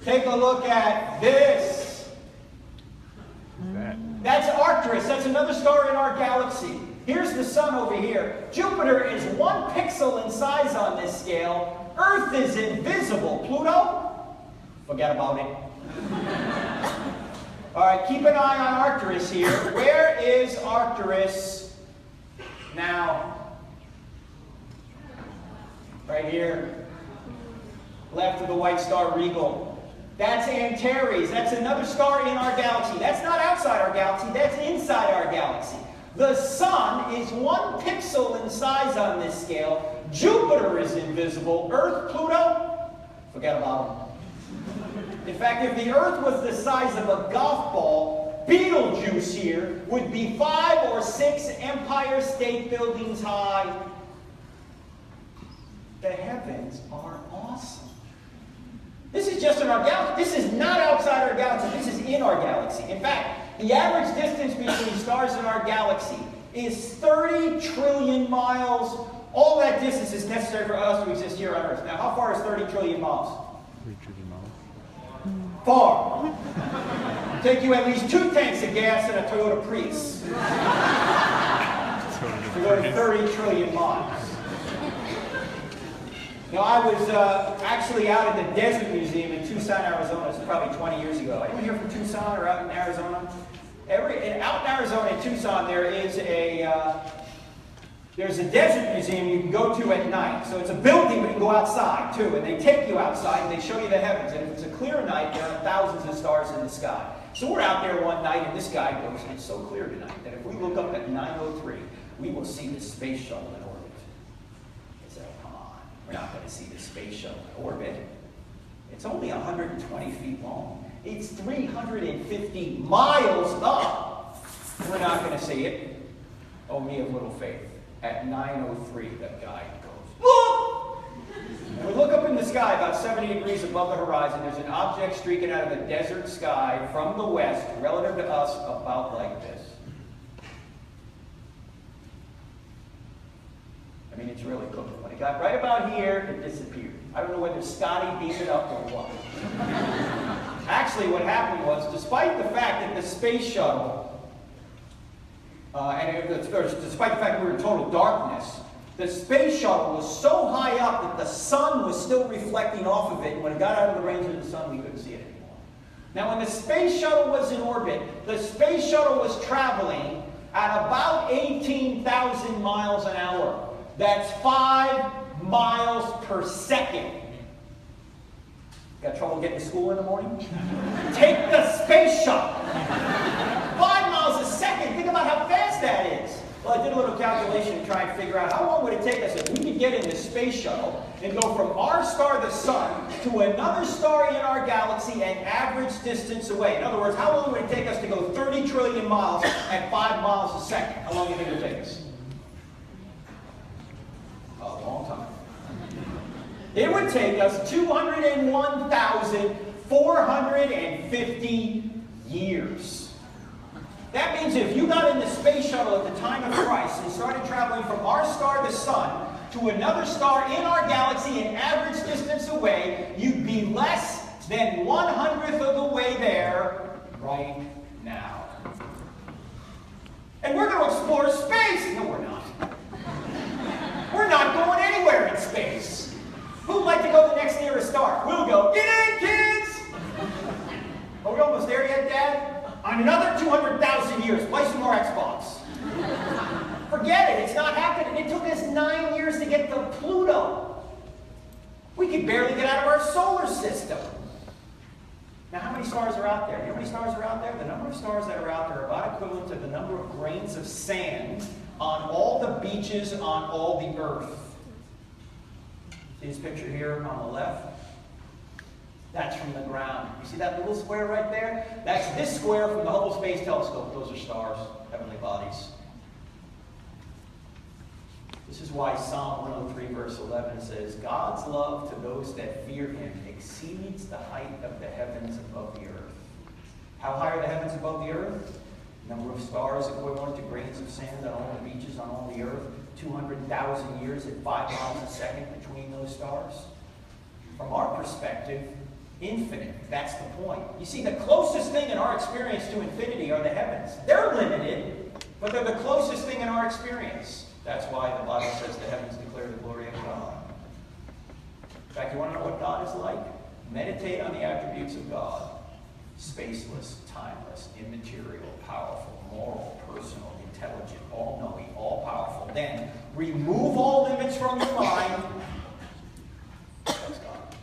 S1: Take a look at this. That's Arcturus. That's another star in our galaxy. Here's the sun over here. Jupiter is 1 pixel in size on this scale. Earth is invisible. Pluto? Forget about it. All right, keep an eye on Arcturus here. Where is Arcturus Now, right here, left of the white star Regal, that's Antares. That's another star in our galaxy. That's not outside our galaxy, that's inside our galaxy. The sun is 1 pixel in size on this scale. Jupiter is invisible. Earth, Pluto, forget about them. In fact, if the Earth was the size of a golf ball, Beetlejuice here would be 5 or 6 Empire State Buildings high. The heavens are awesome. This is just in our galaxy. This is not outside our galaxy. This is in our galaxy. In fact, the average distance between stars in our galaxy is 30 trillion miles. All that distance is necessary for us to exist here on Earth. Now, how far is 30 trillion miles?
S3: 3 trillion miles.
S1: Far. Take you at least 2 tanks of gas and a Toyota Prius to go to 30 trillion miles. Now, I was actually out at the Desert Museum in Tucson, Arizona. This is probably 20 years ago. Anyone here from Tucson or out in Arizona? Out in Arizona, in Tucson, there's a desert museum you can go to at night. So it's a building, but you can go outside too. And they take you outside and they show you the heavens. And if it's a clear night, there are thousands of stars in the sky. So we're out there one night, and this guy goes, "It's so clear tonight that if we look up at 9:03, we will see the space shuttle in orbit." I said, "Oh, come on. We're not going to see the space shuttle in orbit. It's only 120 feet long. It's 350 miles up. We're not going to see it." Oh, me of little faith. At 9:03, that guy goes, "Look!" And we look up in the sky about 70 degrees above the horizon. There's an object streaking out of the desert sky from the west, relative to us, about like this. I mean, it's really cool. When it got right about here, it disappeared. I don't know whether Scotty beat it up or what. Actually, what happened was, despite the fact that the space shuttle, despite the fact that we were in total darkness, the space shuttle was so high up that the sun was still reflecting off of it, and when it got out of the range of the sun, we couldn't see it anymore. Now, when the space shuttle was in orbit, the space shuttle was traveling at about 18,000 miles an hour. That's 5 miles per second. Got trouble getting to school in the morning? Take the space shuttle. 5 miles a second. Think about how fast that is. Well, I did a little calculation to try and figure out how long would it take us if we could get in the space shuttle and go from our star, the sun, to another star in our galaxy an average distance away. In other words, how long would it take us to go 30 trillion miles at 5 miles a second? How long do you think it would take us? A long time. It would take us 201,450 years. That means if you got in the space shuttle at the time of Christ and started traveling from our star, the sun, to another star in our galaxy an average distance away, you'd be less than 1/100th of the way there right now. And we're going to explore space. No, we're not. We're not going anywhere in space. Who'd like to go the next nearest star? We'll go. Get in, kids! Are we almost there yet, Dad? On another 200,000 years, play some more Xbox. Forget it, it's not happening. It took us 9 years to get to Pluto. We could barely get out of our solar system. Now, how many stars are out there? You know how many stars are out there? The number of stars that are out there are about equivalent to the number of grains of sand on all the beaches on all the Earth. See this picture here on the left? That's from the ground. You see that little square right there? That's this square from the Hubble Space Telescope. Those are stars, heavenly bodies. This is why Psalm 103 verse 11 says, "God's love to those that fear him exceeds the height of the heavens above the earth." How high are the heavens above the earth? Number of stars equivalent to grains of sand on all the beaches on all the earth. 200,000 years at 5 miles a second between those stars. From our perspective, infinite. That's the point. You see, the closest thing in our experience to infinity are the heavens. They're limited, but they're the closest thing in our experience. That's why the Bible says the heavens declare the glory of God. In fact, you want to know what God is like? Meditate on the attributes of God. Spaceless, timeless, immaterial, powerful, moral, personal, intelligent, all-knowing, all-powerful. Then, remove all limits from your mind. That's God.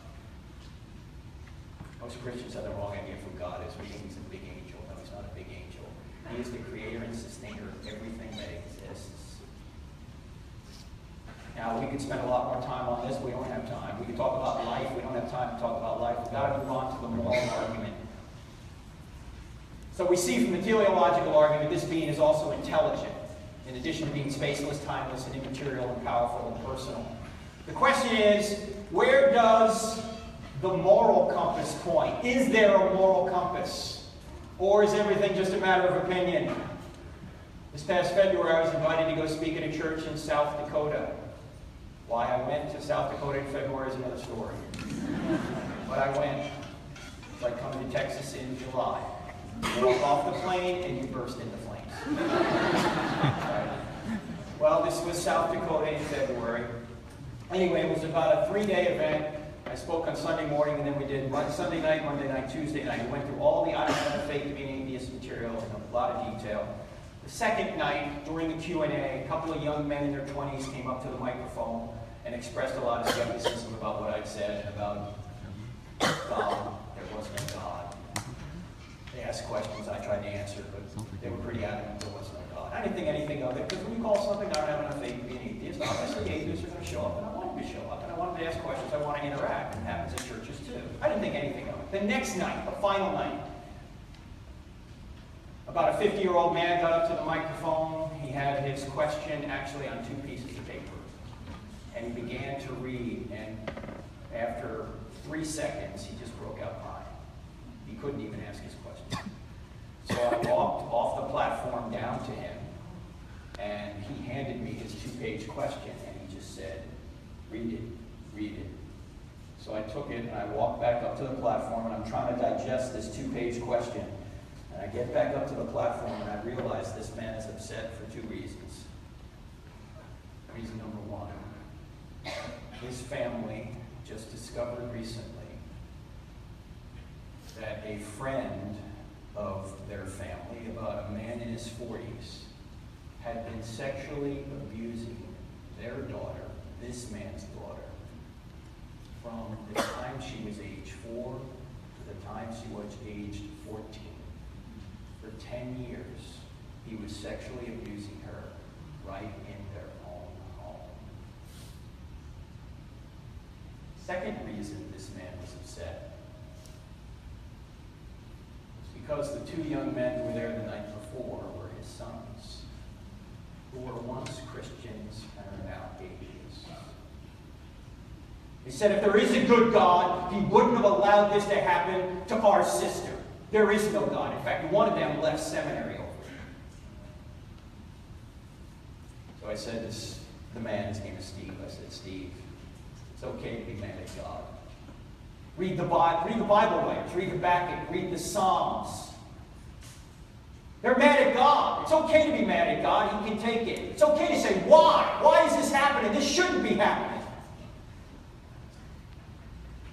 S1: Most Christians have the wrong idea of who God is. We think he's a big angel. No, he's not a big angel. He is the creator and sustainer of everything that exists. Now, we could spend a lot more time on this, but we don't have time. We could talk about life. We don't have time to talk about life. We've got to move on to the moral argument. So we see from the teleological argument, this being is also intelligent, in addition to being spaceless, timeless, and immaterial, and powerful, and personal. The question is, where does the moral compass point? Is there a moral compass? Or is everything just a matter of opinion? This past February, I was invited to go speak at a church in South Dakota. Why I went to South Dakota in February is another story. But I went. It's like coming to Texas in July. You walk off the plane and you burst into flames. Right. Well, this was South Dakota in February. Anyway, it was about a 3-day event. I spoke on Sunday morning, and then we did Sunday night, Monday night, Tuesday night. We went through all the items of faith to be an atheist material in a lot of detail. The second night, during the Q&A, a couple of young men in their 20s came up to the microphone and expressed a lot of skepticism about what I'd said about God. There was no God. They asked questions I tried to answer, but they were pretty adamant there was no God. I didn't think anything of it, because when you call something not having enough faith to be an atheist, obviously atheists are going to show up, and I wanted to show up, and I wanted to ask questions, I want to interact, and it happens in churches too. I didn't think anything of it. The next night, the final night, about a 50-year-old man got up to the microphone. He had his question actually on 2 pieces of paper, and he began to read, and after 3 seconds, he just broke out crying. He couldn't even ask his question. So I walked off the platform down to him, and he handed me his 2-page question, and he just said, read it, read it. So I took it, and I walked back up to the platform, and I'm trying to digest this 2-page question. And I get back up to the platform, and I realize this man is upset for 2 reasons. Reason number 1, his family just discovered recently that a friend of their family, about a man in his 40s, had been sexually abusing their daughter, this man's daughter, from the time she was age 4 to the time she was aged 14. For 10 years, he was sexually abusing her right in their own home. Second reason this man was upset because the 2 young men who were there the night before were his sons, who were once Christians and are now atheists. He said if there is a good God, he wouldn't have allowed this to happen to our sister. There is no God. In fact, one of them left seminary over it. So I said to the man, his name is Steve, I said, Steve, it's okay to be mad at God. Read the Bible letters, read Habakkuk, read the Psalms. They're mad at God. It's okay to be mad at God. He can take it. It's okay to say, why? Why is this happening? This shouldn't be happening.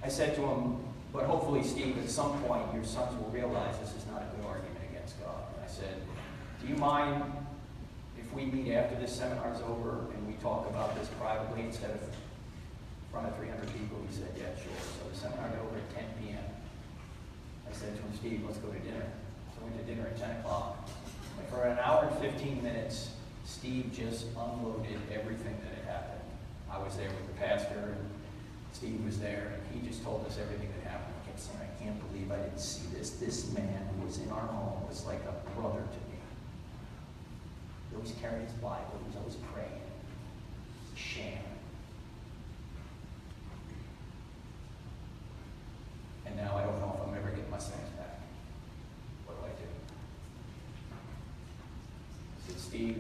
S1: I said to him, but hopefully, Steve, at some point, your sons will realize this is not a good argument against God. And I said, do you mind if we meet after this seminar is over and we talk about this privately instead of in front of 300 people? He said, yeah, sure. So the seminar got over at 10 p.m. I said to him, Steve, let's go to dinner. So we went to dinner at 10 o'clock. And for an hour and 15 minutes, Steve just unloaded everything that had happened. I was there with the pastor, and Steve was there, and he just told us everything that happened. I kept saying, I can't believe I didn't see this. This man who was in our home was like a brother to me. He always carried his Bible. He was always praying. It's a sham. And now I don't know if I'm ever getting my sons back. What do I do? I said, Steve,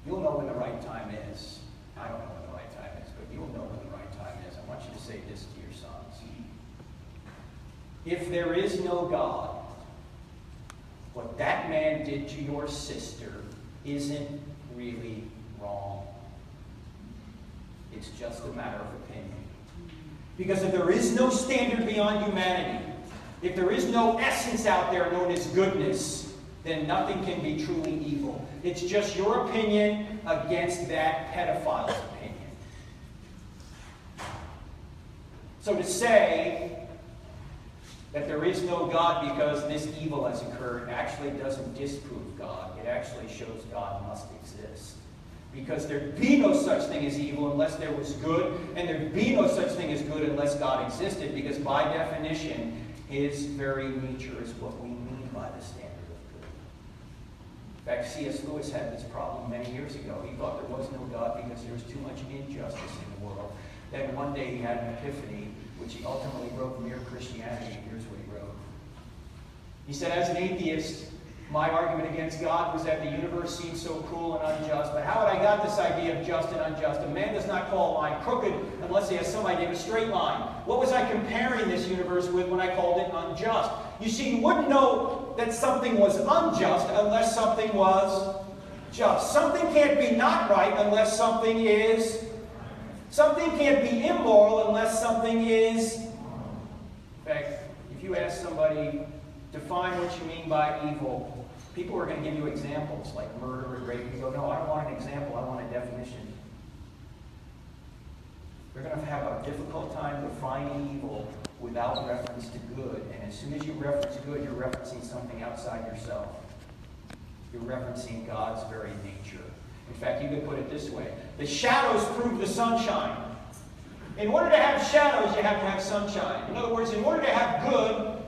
S1: you'll know when the right time is. I don't know when the right time is, but you'll know when the right time is. I want you to say this to your sons. If there is no God, what that man did to your sister isn't really wrong. It's just a matter of opinion. Because if there is no standard beyond humanity, if there is no essence out there known as goodness, then nothing can be truly evil. It's just your opinion against that pedophile's opinion. So to say that there is no God because this evil has occurred actually doesn't disprove God. It actually shows God must exist. Because there'd be no such thing as evil unless there was good, and there'd be no such thing as good unless God existed, because by definition, his very nature is what we mean by the standard of good. In fact, C.S. Lewis had this problem many years ago. He thought there was no God because there was too much injustice in the world. Then one day he had an epiphany, which he ultimately wrote Mere Christianity. Here's what he wrote. He said, as an atheist, my argument against God was that the universe seemed so cruel and unjust. But how had I got this idea of just and unjust? A man does not call a line crooked unless he has some idea of a straight line. What was I comparing this universe with when I called it unjust? You see, you wouldn't know that something was unjust unless something was just. Something can't be not right unless something is. Something can't be immoral unless something is. In fact, if you ask somebody, define what you mean by evil, people are going to give you examples like murder and rape. You go, no, I don't want an example, I want a definition. They're going to have a difficult time defining evil without reference to good. And as soon as you reference good, you're referencing something outside yourself. You're referencing God's very nature. In fact, you could put it this way. The shadows prove the sunshine. In order to have shadows, you have to have sunshine. In other words, in order to have good,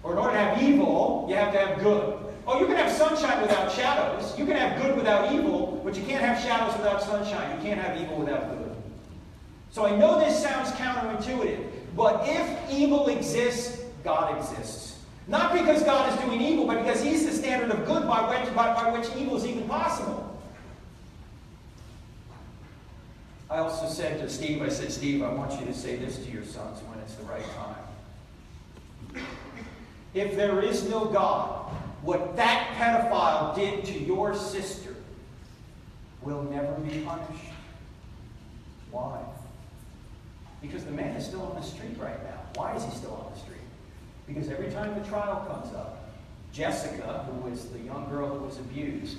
S1: or in order to have evil, you have to have good. Oh, you can have sunshine without shadows. You can have good without evil, but you can't have shadows without sunshine. You can't have evil without good. So I know this sounds counterintuitive, but if evil exists, God exists. Not because God is doing evil, but because he's the standard of good by which evil is even possible. I also said to Steve, I said, Steve, I want you to say this to your sons when it's the right time. If there is no God, what that pedophile did to your sister will never be punished. Why? Because the man is still on the street right now. Why is he still on the street? Because every time the trial comes up, Jessica, who was the young girl who was abused,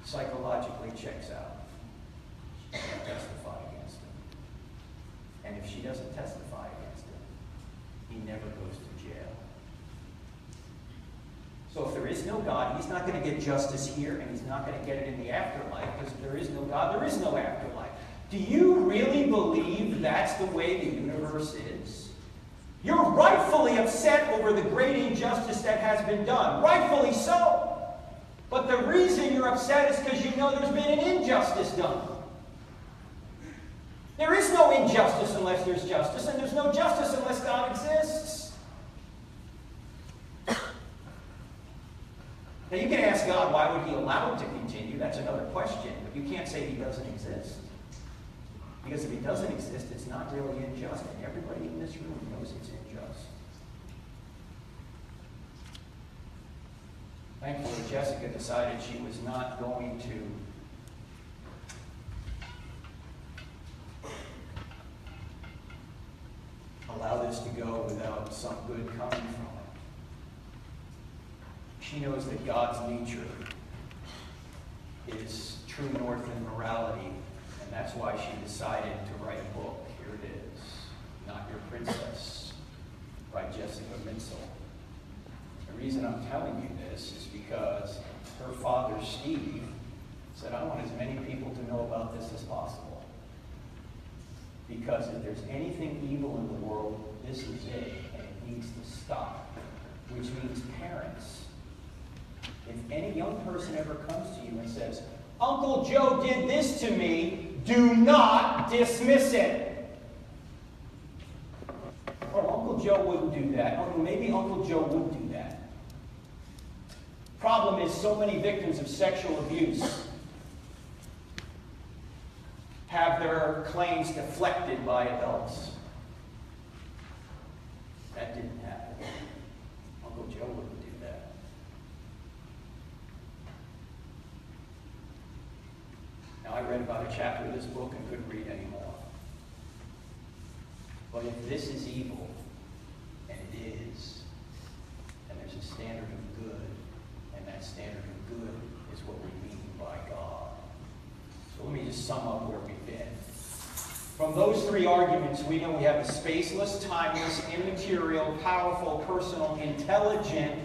S1: psychologically checks out. She can't testify against him. And if she doesn't testify against him, he never goes to jail. So if there is no God, he's not going to get justice here, and he's not going to get it in the afterlife, because if there is no God, there is no afterlife. Do you really believe that's the way the universe is? You're rightfully upset over the great injustice that has been done. Rightfully so. But the reason you're upset is because you know there's been an injustice done. There is no injustice unless there's justice, and there's no justice unless God exists. Now you can ask God, why would he allow it to continue? That's another question. But you can't say he doesn't exist. Because if he doesn't exist, it's not really unjust, and everybody in this room knows it's unjust. Thankfully, Jessica decided she was not going to allow this to go without some good coming from it. She knows that God's nature is true north in morality, and that's why she decided to write a book. Here it is, Not Your Princess, by Jessica Mitchell. The reason I'm telling you this is because her father, Steve, said, I want as many people to know about this as possible. Because if there's anything evil in the world, this is it, and it needs to stop. Which means parents. If any young person ever comes to you and says, Uncle Joe did this to me, do not dismiss it. Oh, Uncle Joe wouldn't do that. Oh, maybe Uncle Joe would do that. Problem is, so many victims of sexual abuse have their claims deflected by adults. That didn't happen. Uncle Joe wouldn't do that. Now, I read about a chapter of this book and couldn't read any more. But if this is evil, and it is, and there's a standard of good, and that standard From those three arguments, we know we have a spaceless, timeless, immaterial, powerful, personal, intelligent,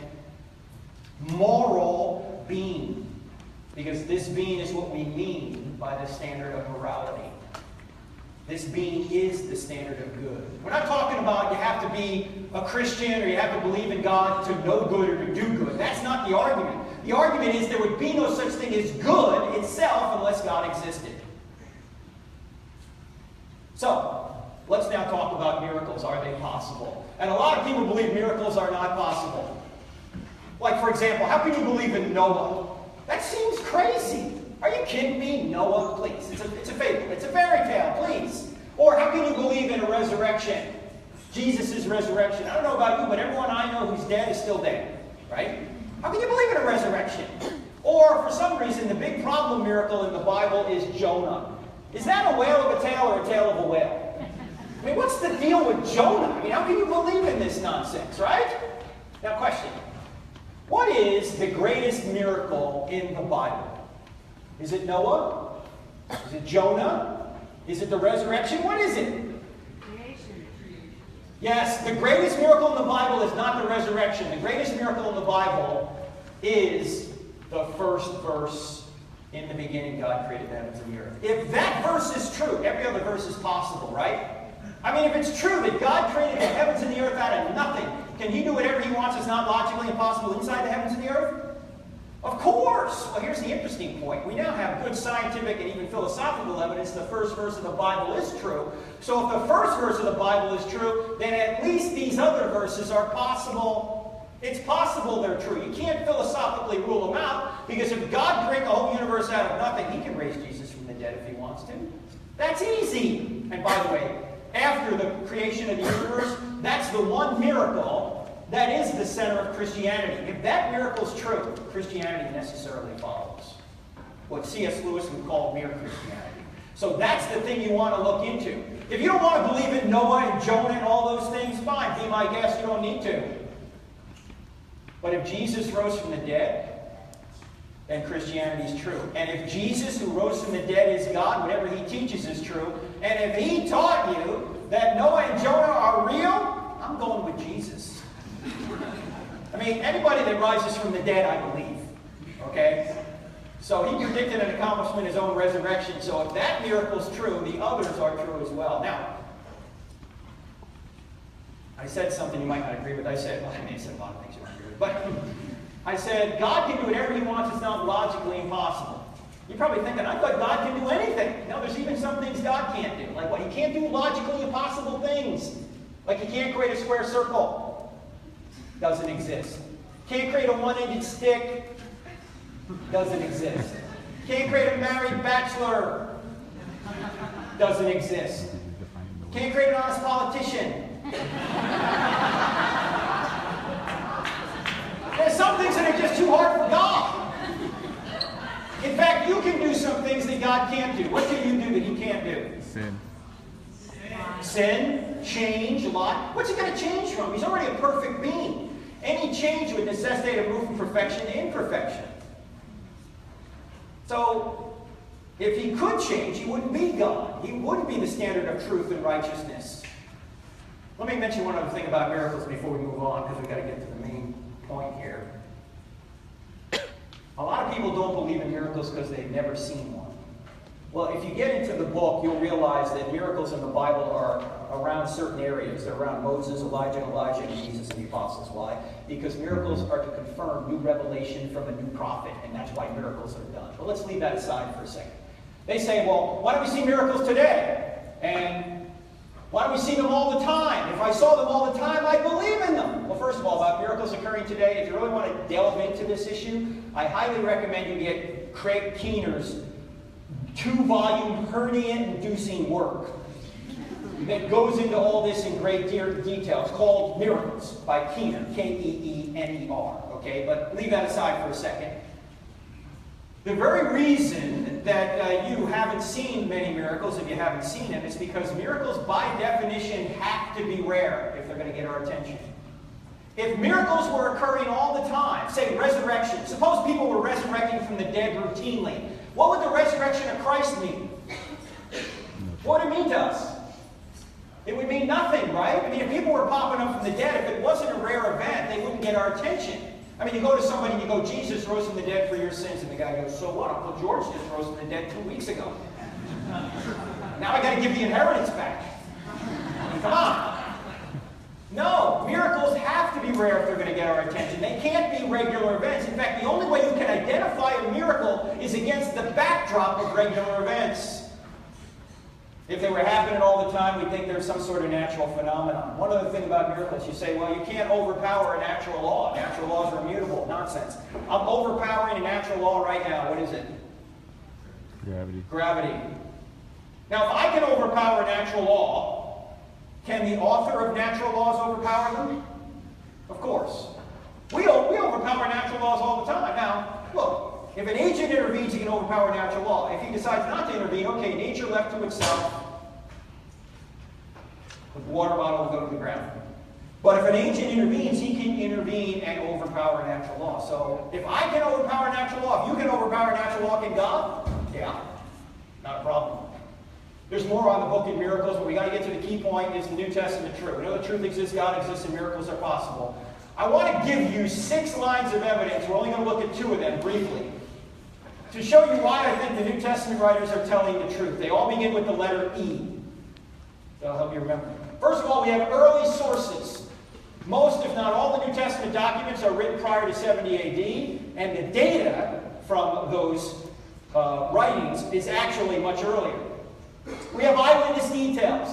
S1: moral being. Because this being is what we mean by the standard of morality. This being is the standard of good. We're not talking about you have to be a Christian or you have to believe in God to know good or to do good. That's not the argument. The argument is there would be no such thing as good itself unless God existed. So, let's now talk about miracles. Are they possible? And a lot of people believe miracles are not possible. Like, for example, how can you believe in Noah? That seems crazy. Are you kidding me? Noah, please. It's a fable. It's a fairy tale, please. Or how can you believe in a resurrection? Jesus' resurrection. I don't know about you, but everyone I know who's dead is still dead. Right? How can you believe in a resurrection? Or, for some reason, the big problem miracle in the Bible is Jonah. Is that a whale of a tail or a tail of a whale? I mean, what's the deal with Jonah? I mean, how can you believe in this nonsense, right? Now, question. What is the greatest miracle in the Bible? Is it Noah? Is it Jonah? Is it the resurrection? What is it?
S4: Creation.
S1: Yes, the greatest miracle in the Bible is not the resurrection. The greatest miracle in the Bible is the first verse. In the beginning, God created the heavens and the earth. If that verse is true, every other verse is possible, right? I mean, if it's true that God created the heavens and the earth out of nothing, can He do whatever He wants? It's not logically impossible inside the heavens and the earth? Of course! Well, here's the interesting point. We now have good scientific and even philosophical evidence the first verse of the Bible is true. So if the first verse of the Bible is true, then at least these other verses are possible. It's possible they're true. You can't philosophically rule them out, because if God created the whole universe out of nothing, He can raise Jesus from the dead if He wants to. That's easy! And by the way, after the creation of the universe, that's the one miracle that is the center of Christianity. If that miracle is true, Christianity necessarily follows. What C.S. Lewis would call mere Christianity. So that's the thing you want to look into. If you don't want to believe in Noah and Jonah and all those things, fine, be my guest, you don't need to. But if Jesus rose from the dead, then Christianity is true. And if Jesus, who rose from the dead, is God, whatever He teaches is true. And if He taught you that Noah and Jonah are real, I'm going with Jesus. I mean, anybody that rises from the dead, I believe. Okay? So He predicted and accomplished His own resurrection. So if that miracle is true, the others are true as well. Now, I said something you might not agree with. I said, well, I may have said a lot of things you don't agree with. But I said, God can do whatever He wants. It's not logically impossible. You're probably thinking, I thought God can do anything. No, there's even some things God can't do. Like what? He can't do logically impossible things. Like He can't create a square circle. Doesn't exist. Can't create a one-ended stick. Doesn't exist. Can't create a married bachelor. Doesn't exist. Can't create an honest politician. There's some things that are just too hard for God. In fact, you can do some things that God can't do. What can you do that He can't do? Sin, change, lie. What's He going to change from? He's already a perfect being. Any change would necessitate a move from perfection to imperfection. So, if He could change, He wouldn't be God. He wouldn't be the standard of truth and righteousness. Let me mention one other thing about miracles before we move on, because we've got to get to the main point here. A lot of people don't believe in miracles because they've never seen one. Well, if you get into the book, you'll realize that miracles in the Bible are around certain areas. They're around Moses, Elijah, and Jesus, and the apostles. Why? Because miracles are to confirm new revelation from a new prophet, and that's why miracles are done. But let's leave that aside for a second. They say, well, why don't we see miracles today? And why don't we see them all the time? If I saw them all the time, I'd believe in them. Well, first of all, about miracles occurring today, if you really want to delve into this issue, I highly recommend you get Craig Keener's 2-volume hernia-inducing work that goes into all this in great detail. It's called Miracles by Keener, K-E-E-N-E-R. Okay, but leave that aside for a second. The very reason that you haven't seen many miracles, if you haven't seen them, is because miracles, by definition, have to be rare if they're going to get our attention. If miracles were occurring all the time, say resurrection, suppose people were resurrecting from the dead routinely, what would the resurrection of Christ mean? What would it mean to us? coming up from the dead, if it wasn't a rare event, they wouldn't get our attention. I mean, you go to somebody and you go, Jesus rose from the dead for your sins. And the guy goes, so what? Uncle George just rose from the dead 2 weeks ago. Now I got to give the inheritance back. Come on. No, miracles have to be rare if they're going to get our attention. They can't be regular events. In fact, the only way you can identify a miracle is against the backdrop of regular events. If they were happening all the time, we'd think there's some sort of natural phenomenon. One other thing about miracles, you say, well, you can't overpower a natural law. Natural laws are immutable. Nonsense. I'm overpowering a natural law right now. What is it?
S3: Gravity.
S1: Gravity. Now, if I can overpower a natural law, can the author of natural laws overpower them? Of course. We overpower natural laws all the time. Now, look, if an agent intervenes, he can overpower natural law. If he decides not to intervene, okay, nature left to itself, the water bottle will go to the ground. But if an agent intervenes, he can intervene and overpower natural law. So, if I can overpower natural law, if you can overpower natural law, can God? Yeah, not a problem. There's more on the book in miracles, but we got to get to the key point. Is the New Testament true? We know the truth exists, God exists, and miracles are possible. I want to give you 6 lines of evidence. We're only going to look at 2 of them briefly, to show you why I think the New Testament writers are telling the truth. They all begin with the letter E. That'll help you remember. First of all, we have early sources. Most, if not all, the New Testament documents are written prior to 70 AD, and the data from those writings is actually much earlier. We have eyewitness details.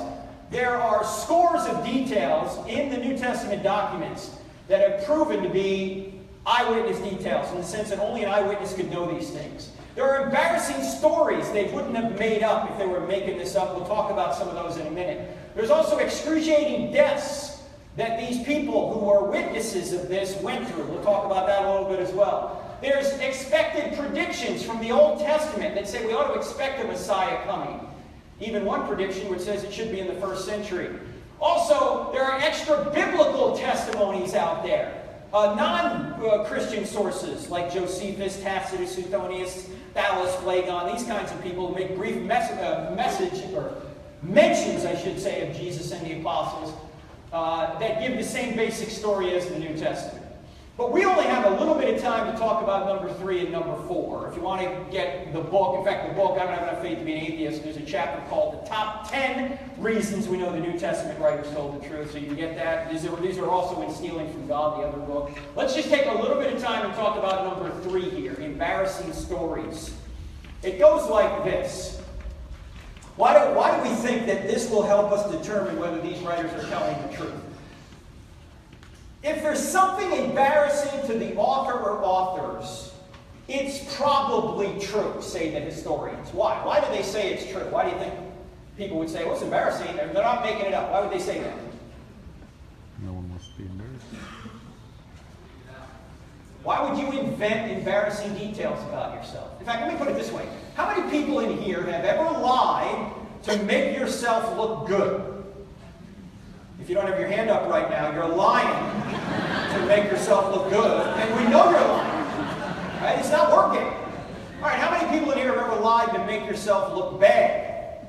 S1: There are scores of details in the New Testament documents that have proven to be eyewitness details, in the sense that only an eyewitness could know these things. There are embarrassing stories they wouldn't have made up if they were making this up. We'll talk about some of those in a minute. There's also excruciating deaths that these people who are witnesses of this went through. We'll talk about that a little bit as well. There's expected predictions from the Old Testament that say we ought to expect a Messiah coming. Even one prediction which says it should be in the 1st century. Also, there are extra-biblical testimonies out there. Non-Christian sources like Josephus, Tacitus, Suetonius, Thales, Phlegon, these kinds of people who make brief mentions, I should say, of Jesus and the apostles that give the same basic story as the New Testament. But we only have a little bit of time to talk about number 3 and number 4. If you want to get the book, in fact, the book, I don't have enough faith to be an atheist, there's a chapter called The Top 10 Reasons We Know the New Testament Writers Told the Truth, so you can get that. These are also in Stealing from God, the other book. Let's just take a little bit of time and talk about number 3 here, embarrassing stories. It goes like this. Why do we think that this will help us determine whether these writers are telling the truth? If there's something embarrassing to the author or authors, it's probably true, say the historians. Why? Why do they say it's true? Why do you think people would say, well, it's embarrassing? They're not making it up. Why would they say that?
S3: No one wants to be embarrassed.
S1: Why would you invent embarrassing details about yourself? In fact, let me put it this way. How many people in here have ever lied to make yourself look good? If you don't have your hand up right now, you're lying to make yourself look good, and we know you're lying. Right? It's not working. All right, how many people in here have ever lied to make yourself look bad?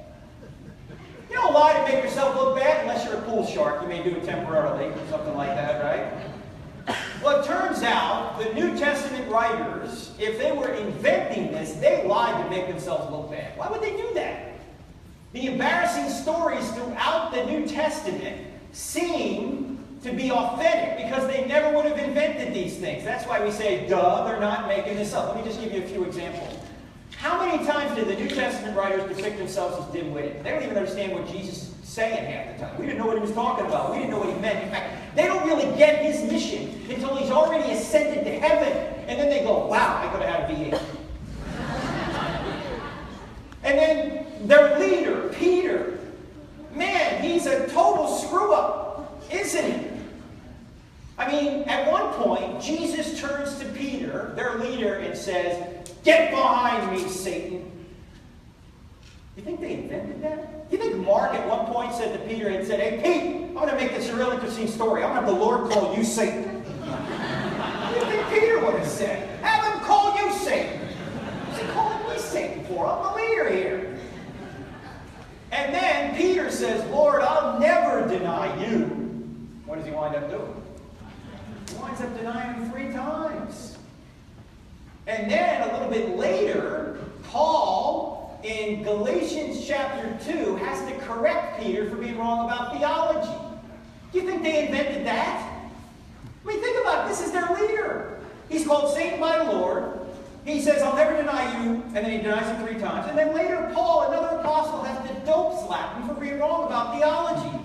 S1: You don't lie to make yourself look bad unless you're a pool shark. You may do it temporarily or something like that, right? Well, it turns out the New Testament writers, if they were inventing this, they lied to make themselves look bad. Why would they do that? The embarrassing stories throughout the New Testament seem to be authentic because they never would have invented these things. That's why we say, duh, they're not making this up. Let me just give you a few examples. How many times did the New Testament writers depict themselves as dim-witted? They don't even understand what Jesus is saying half the time. We didn't know what he was talking about. We didn't know what he meant. In fact, they don't really get his mission until he's already ascended to heaven. And then they go, wow, I could have had a V8. And then their leader, Peter, man, he's a total screw-up, isn't he? I mean, at one point, Jesus turns to Peter, their leader, and says, "Get behind me, Satan." You think they invented that? You think Mark at one point said to Peter and said, "Hey, Pete, I'm going to make this a real interesting story. I'm going to have the Lord call you Satan." What do you think Peter would have said? Have him call you Satan. What's he calling me Satan for? I'm the leader here. And then Peter says, "Lord, I'll never deny you." What does he wind up doing? He winds up denying him 3 times. And then a little bit later, Paul, in Galatians chapter 2, has to correct Peter for being wrong about theology. Do you think they invented that? I mean, think about it. This is their leader. He's called Satan by Lord. He says, I'll never deny you, and then he denies him 3 times. And then later, Paul, another apostle, has to dope slap him for being wrong about theology.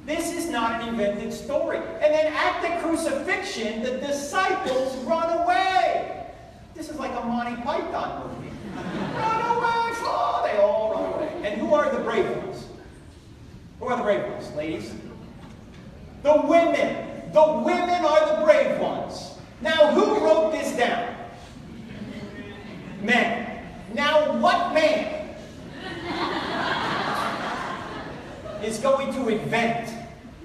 S1: This is not an invented story. And then at the crucifixion, the disciples run away. This is like a Monty Python movie. Run away! Oh, they all run away. And who are the brave ones? Who are the brave ones, ladies? The women. The women are the brave ones. Now, who wrote this down? Men. Now, what man is going to invent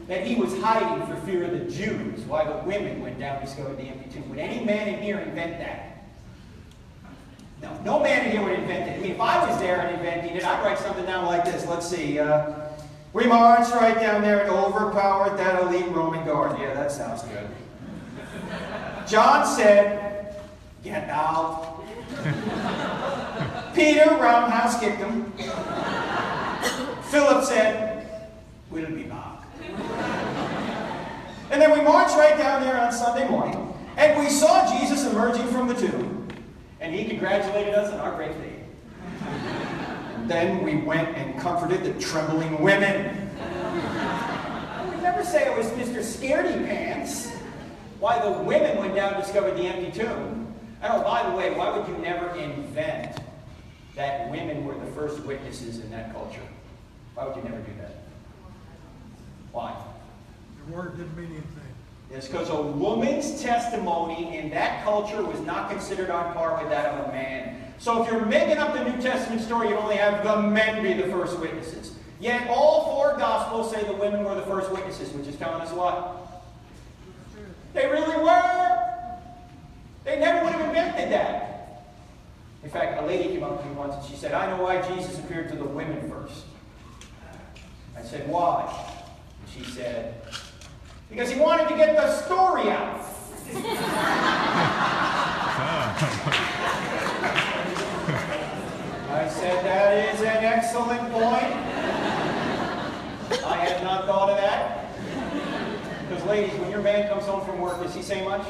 S1: that he was hiding for fear of the Jews while the women went down and discovered the empty tomb? Would any man in here invent that? No, no man in here would invent it. I mean, if I was there and inventing it, I'd write something down like this. Let's see. We marched right down there and overpowered that elite Roman guard. Yeah, that sounds good. John said, get out. Peter roundhouse kicked him. Philip said, we'll be back. And then we marched right down there on Sunday morning, and we saw Jesus emerging from the tomb, and he congratulated us on our great faith. Then we went and comforted the trembling women. We never say it was Mr. Scaredy Pants. Why the women went down and discovered the empty tomb. And oh, by the way, why would you never invent that women were the first witnesses in that culture? Why would you never do that? Why?
S4: The word didn't mean anything.
S1: It's because a woman's testimony in that culture was not considered on par with that of a man. So if you're making up the New Testament story, you only have the men be the first witnesses. Yet all 4 Gospels say the women were the first witnesses, which is telling us what? They really were. They never would have invented that. In fact, a lady came up to me once and she said, I know why Jesus appeared to the women first. I said, why? And she said, because he wanted to get the story out. I said, that is an excellent point. I had not thought of that. Because ladies, when your man comes home from work, does he say much?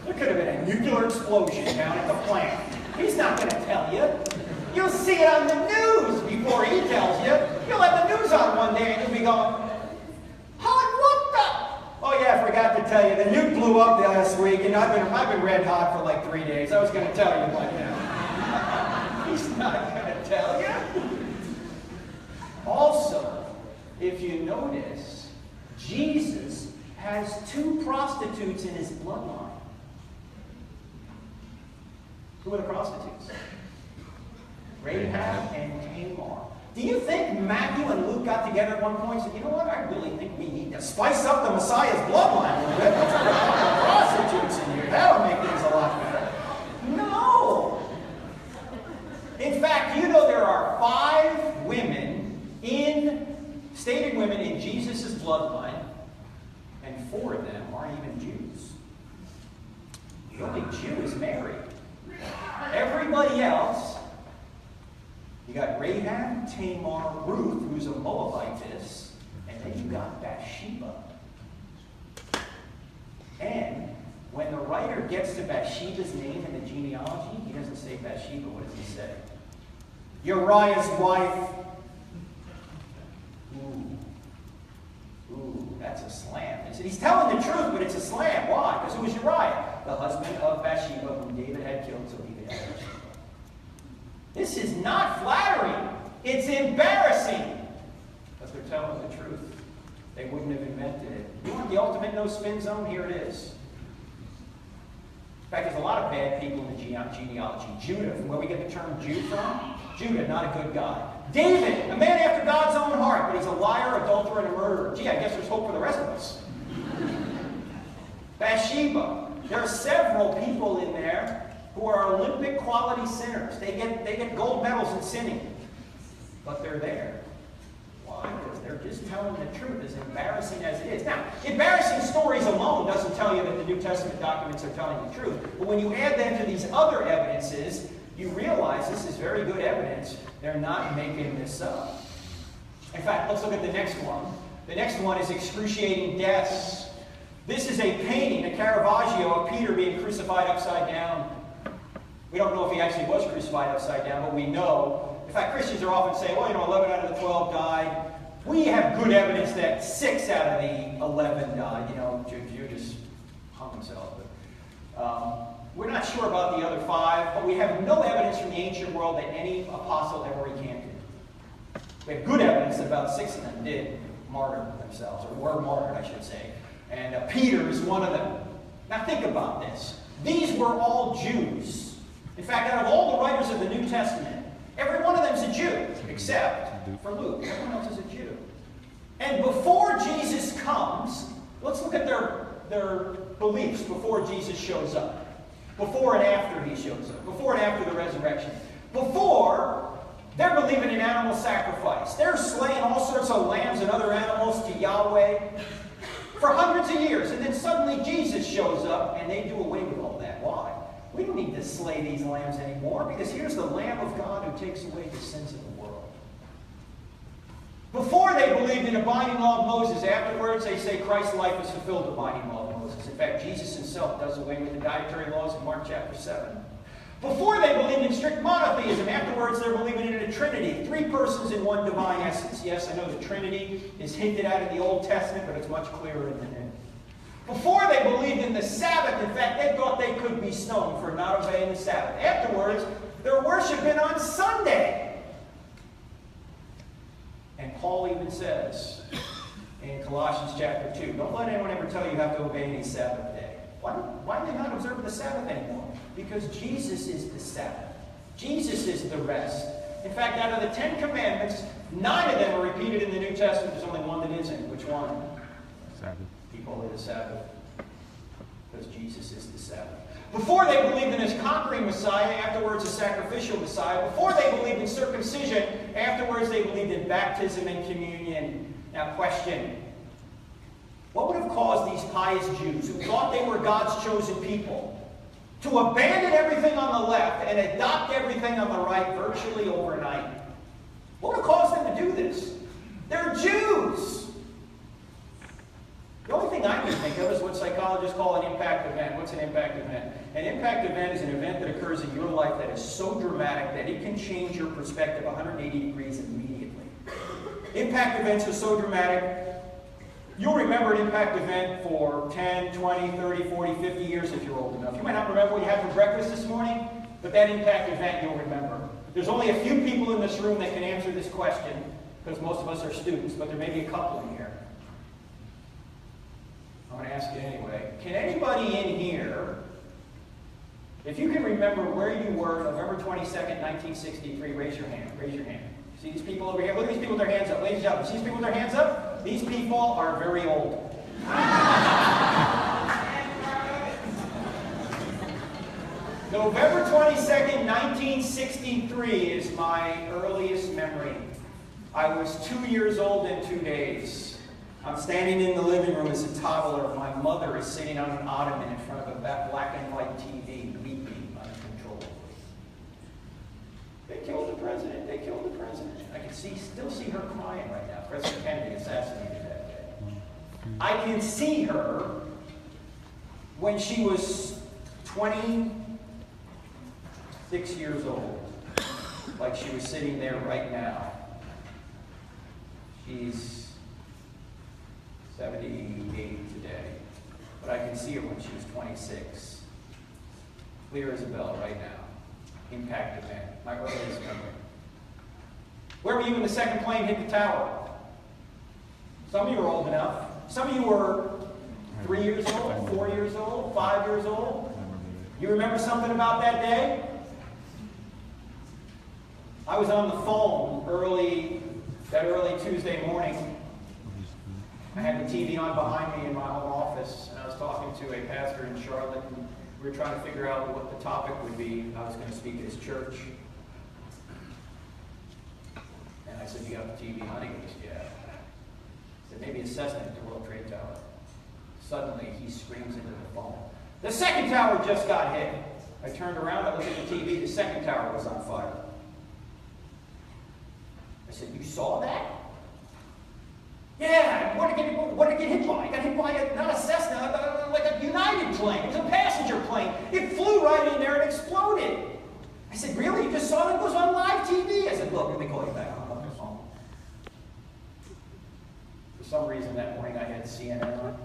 S1: There could have been a nuclear explosion down at the plant. He's not going to tell you. You'll see it on the news before he tells you. You'll have the news on one day and you'll be going, what the? Oh yeah, I forgot to tell you. The nuke blew up last week and I've been red hot for like 3 days. I was going to tell you by now. He's not going to tell you. Also, if you notice, Jesus has 2 prostitutes in his bloodline. Who are the prostitutes? Rahab and Tamar. Do you think Matthew and Luke got together at one point and said, you know what, I really think we need to spice up the Messiah's bloodline a little bit. Let's put a couple of prostitutes in here. That'll make things a lot better. No. In fact, you know there are 5 stated women in Jesus' bloodline, and 4 of them aren't even Jews. The only Jew is Mary. Everybody else, you got Rahab, Tamar, Ruth, who's a Moabitess, and then you got Bathsheba. And when the writer gets to Bathsheba's name in the genealogy, he doesn't say Bathsheba. What does he say? Uriah's wife. Ooh, that's a slam. He's telling the truth, but it's a slam. Why? Because who was Uriah? The husband of Bathsheba, whom David had killed so he could have Bathsheba. This is not flattering. It's embarrassing. But they're telling the truth. They wouldn't have invented it. You want the ultimate no-spin zone? Here it is. In fact, there's a lot of bad people in the genealogy. Judah, from where we get the term Jew from. Judah, not a good guy. David, a man after God's own heart, but he's a liar, adulterer, and a murderer. Gee, I guess there's hope for the rest of us. Bathsheba. There are several people in there who are Olympic quality sinners. They get gold medals in sinning. But they're there. Why? Because they're just telling the truth, as embarrassing as it is. Now, embarrassing stories alone doesn't tell you that the New Testament documents are telling the truth. But when you add them to these other evidences, you realize this is very good evidence. They're not making this up. In fact, let's look at the next one. The next one is excruciating deaths. This is a painting, a Caravaggio of Peter being crucified upside down. We don't know if he actually was crucified upside down, but we know. In fact, Christians are often saying, well, 11 out of the 12 died. We have good evidence that 6 out of the 11 died. Judas hung himself. But, we're not sure about the other 5, but we have no evidence from the ancient world that any apostle ever recanted. We have good evidence that about 6 of them did martyr themselves, or were martyred, I should say. And Peter is one of them. Now think about this. These were all Jews. In fact, out of all the writers of the New Testament, every one of them is a Jew, except for Luke. Everyone else is a Jew. And before Jesus comes, let's look at their beliefs before Jesus shows up. Before and after he shows up. Before and after the resurrection. Before, they're believing in animal sacrifice. They're slaying all sorts of lambs and other animals to Yahweh for hundreds of years. And then suddenly Jesus shows up and they do away with all that. Why? We don't need to slay these lambs anymore because here's the Lamb of God who takes away the sins of the world. Before they believed in the binding law of Moses. Afterwards, they say Christ's life has fulfilled the binding law of Moses. In fact, Jesus himself does away with the dietary laws in Mark chapter 7. Before they believed in strict monotheism. Afterwards, they're believing in a Trinity. 3 persons in one divine essence. Yes, I know the Trinity is hinted at in the Old Testament, but it's much clearer in the New. Before they believed in the Sabbath, in fact, they thought they could be stoned for not obeying the Sabbath. Afterwards, they're worshiping on Sunday. And Paul even says in Colossians chapter 2, don't let anyone ever tell you have to obey any Sabbath day. Why do they not observe the Sabbath anymore? Because Jesus is the Sabbath. Jesus is the rest. In fact, out of the 10 commandments, 9 of them are repeated in the New Testament. There's only one that isn't. Which one?
S3: Sabbath.
S1: Keep holy the Sabbath. Because Jesus is the Sabbath. Before they believed in his conquering Messiah, afterwards a sacrificial Messiah. Before they believed in circumcision, afterwards they believed in baptism and communion. Now question. What would have caused these pious Jews, who thought they were God's chosen people, to abandon everything on the left and adopt everything on the right virtually overnight? What would have caused them to do this? They're Jews! The only thing I can think of is what psychologists call an impact event. What's an impact event? An impact event is an event that occurs in your life that is so dramatic that it can change your perspective 180 degrees immediately. Impact events are so dramatic, you'll remember an impact event for 10, 20, 30, 40, 50 years if you're old enough. You might not remember what you had for breakfast this morning, but that impact event you'll remember. There's only a few people in this room that can answer this question, because most of us are students, but there may be a couple in here. I'm going to ask you anyway. Can anybody in here, if you can remember where you were November 22nd, 1963, raise your hand. Raise your hand. See these people over here? Look at these people with their hands up. Ladies and gentlemen, see these people with their hands up? These people are very old. November 22nd, 1963 is my earliest memory. I was 2 years old in 2 days. I'm standing in the living room as a toddler. My mother is sitting on an ottoman in front of a black and white TV, weeping uncontrollably. They killed the president. They killed the president. I can still see her crying right now. President Kennedy assassinated that day. I can see her when she was 26 years old, like she was sitting there right now. She's 78 today, but I can see her when she was 26. Clear as a bell right now. Impact event. My earliest memory. Where were you when the second plane hit the tower? Some of you were old enough. Some of you were 3 years old, 4 years old, 5 years old. You remember something about that day? I was on the phone that early Tuesday morning. I had the TV on behind me in my home office, and I was talking to a pastor in Charlotte, and we were trying to figure out what the topic would be. I was going to speak at his church. And I said, "You got the TV on?" He goes, "Yeah." maybe a Cessna at the World Trade Tower. Suddenly, he screams into the phone. The second tower just got hit. I turned around, I looked at the TV, the second tower was on fire. I said, you saw that? Yeah, what did it get hit by? It got hit by not a Cessna, like a United plane. It was a passenger plane. It flew right in there and exploded. I said, really? You just saw it? It was on live TV. I said, look, let me call you back. I'll on the phone. For some reason that morning I had CNN on.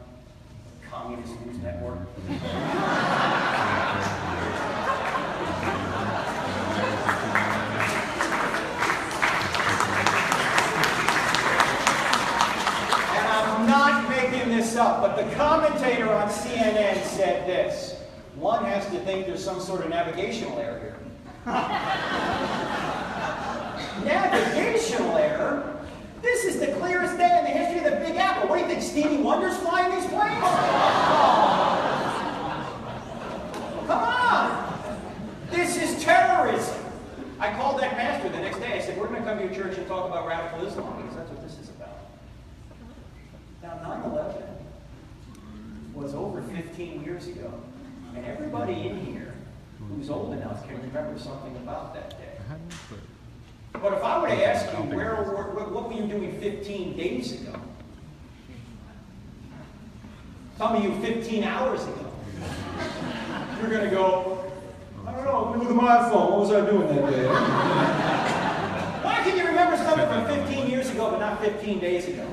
S1: Communist News Network. And I'm not making this up, but the commentator on CNN said this. One has to think there's some sort of navigational error here. Navigational error? This is the clearest day in the history of the Big Apple. What do you think, Stevie Wonder's flying these planes? Come on! This is terrorism. I called that pastor the next day. I said, we're going to come to your church and talk about radical Islam, because that's what this is about. Now, 9/11 was over 15 years ago, and everybody in here who's old enough can remember something about that day. But if I were to ask you, what were you doing 15 days ago? Some of you 15 hours ago. You're going to go, I don't know, look at my phone. What was I doing that day? Why can you remember something from 15 years ago but not 15 days ago?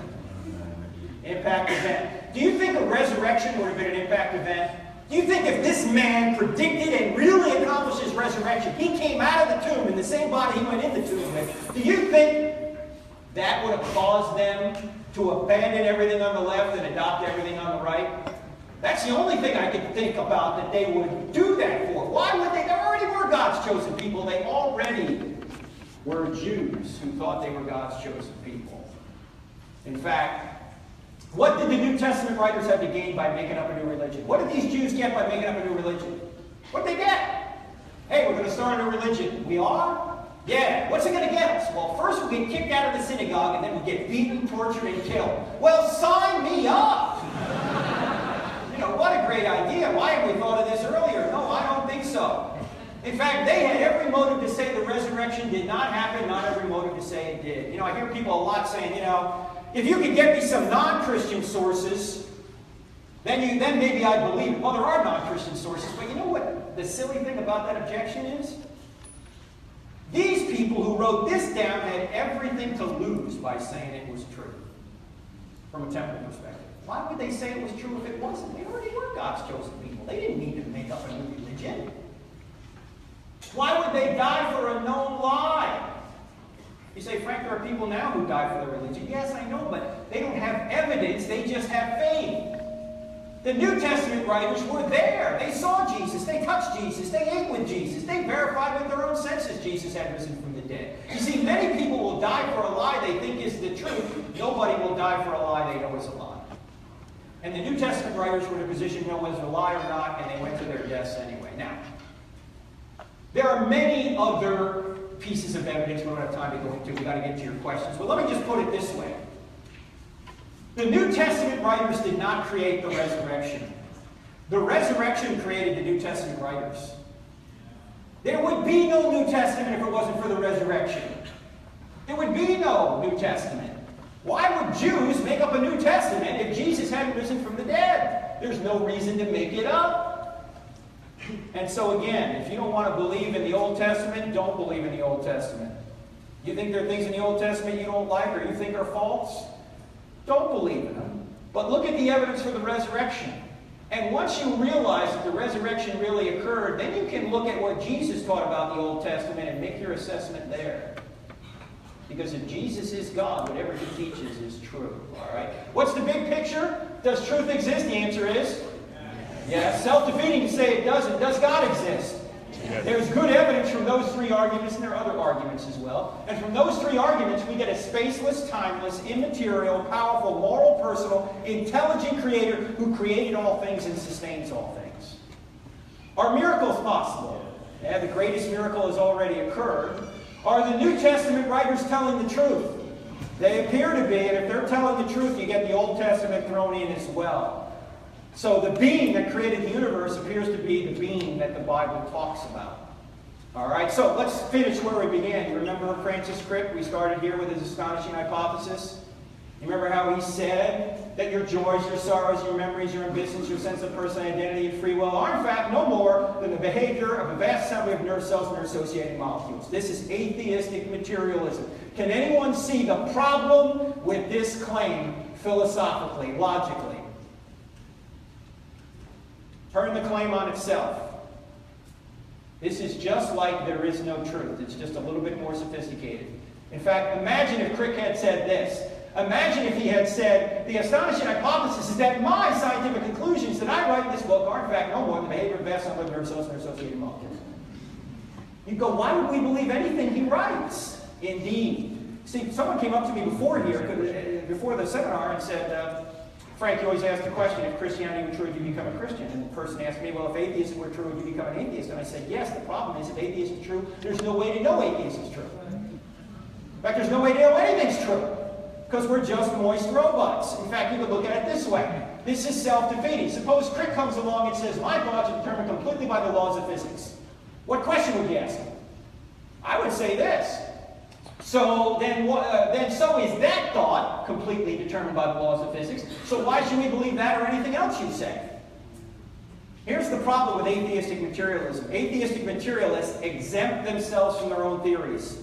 S1: Impact event. Do you think a resurrection would have been an impact event? Do you think if this man predicted and really accomplished his resurrection, he came out of the tomb in the same body he went in the tomb with, do you think that would have caused them to abandon everything on the left and adopt everything on the right? That's the only thing I can think about that they would do that for. Why would they? They already were God's chosen people. They already were Jews who thought they were God's chosen people. In fact, what did the New Testament writers have to gain by making up a new religion? What did these Jews get by making up a new religion? What did they get? Hey, we're going to start a new religion. We are? Yeah. What's it going to get us? Well, first we get kicked out of the synagogue, and then we get beaten, tortured, and killed. Well, sign me up! You know, what a great idea. Why have we thought of this earlier? No, I don't think so. In fact, they had every motive to say the resurrection did not happen, not every motive to say it did. You know, I hear people a lot saying, you know, if you could get me some non-Christian sources, then maybe I'd believe it. Well, there are non-Christian sources, but you know what the silly thing about that objection is? These people who wrote this down had everything to lose by saying it was true, from a temporal perspective. Why would they say it was true if it wasn't? They already were God's chosen people. They didn't need to make up a new religion. Why would they die for a known lie? You say, Frank, there are people now who die for their religion. Yes, I know, but they don't have evidence. They just have faith. The New Testament writers were there. They saw Jesus. They touched Jesus. They ate with Jesus. They verified with their own senses Jesus had risen from the dead. You see, many people will die for a lie they think is the truth. Nobody will die for a lie they know is a lie. And the New Testament writers were in a position to know whether it was a lie or not, and they went to their deaths anyway. Now, there are many other pieces of evidence we don't have time to go into. We've got to get to your questions. But let me just put it this way. The New Testament writers did not create the resurrection. The resurrection created the New Testament writers. There would be no New Testament if it wasn't for the resurrection. There would be no New Testament. Why would Jews make up a New Testament if Jesus hadn't risen from the dead? There's no reason to make it up. And so again, if you don't want to believe in the Old Testament, don't believe in the Old Testament. You think there are things in the Old Testament you don't like or you think are false? Don't believe in them. But look at the evidence for the resurrection. And once you realize that the resurrection really occurred, then you can look at what Jesus taught about the Old Testament and make your assessment there. Because if Jesus is God, whatever he teaches is true. All right? What's the big picture? Does truth exist? The answer is yes. Self-defeating to say it doesn't. Does God exist? Yes. There's good evidence from those three arguments, and there are other arguments as well. And from those three arguments, we get a spaceless, timeless, immaterial, powerful, moral, personal, intelligent creator who created all things and sustains all things. Are miracles possible? Yeah, the greatest miracle has already occurred. Are the New Testament writers telling the truth? They appear to be, and if they're telling the truth, you get the Old Testament thrown in as well. So the being that created the universe appears to be the being that the Bible talks about. All right, so let's finish where we began. You remember Francis Crick? We started here with his astonishing hypothesis. You remember how he said that your joys, your sorrows, your memories, your ambitions, your sense of personal identity and free will are in fact no more than the behavior of a vast assembly of nerve cells and their associating molecules. This is atheistic materialism. Can anyone see the problem with this claim philosophically, logically? Turn the claim on itself. This is just like there is no truth. It's just a little bit more sophisticated. In fact, imagine if Crick had said this. Imagine if he had said, the astonishing hypothesis is that my scientific conclusions that I write in this book are in fact no more than the behavior of vast number of nerve cells and their associated molecules. You'd go, why would we believe anything he writes? Indeed. See, someone came up to me before the seminar and said, Frank, you always ask the question, if Christianity were true, would you become a Christian? And the person asked me, well, if atheism were true, would you become an atheist? And I said, yes. The problem is, if atheism is true, there's no way to know atheism is true. In fact, there's no way to know anything's true, because we're just moist robots. In fact, you could look at it this way. This is self-defeating. Suppose Crick comes along and says, my thoughts are determined completely by the laws of physics. What question would you ask him? I would say this. So so is that thought completely determined by the laws of physics? So why should we believe that or anything else you say? Here's the problem with atheistic materialism. Atheistic materialists exempt themselves from their own theories.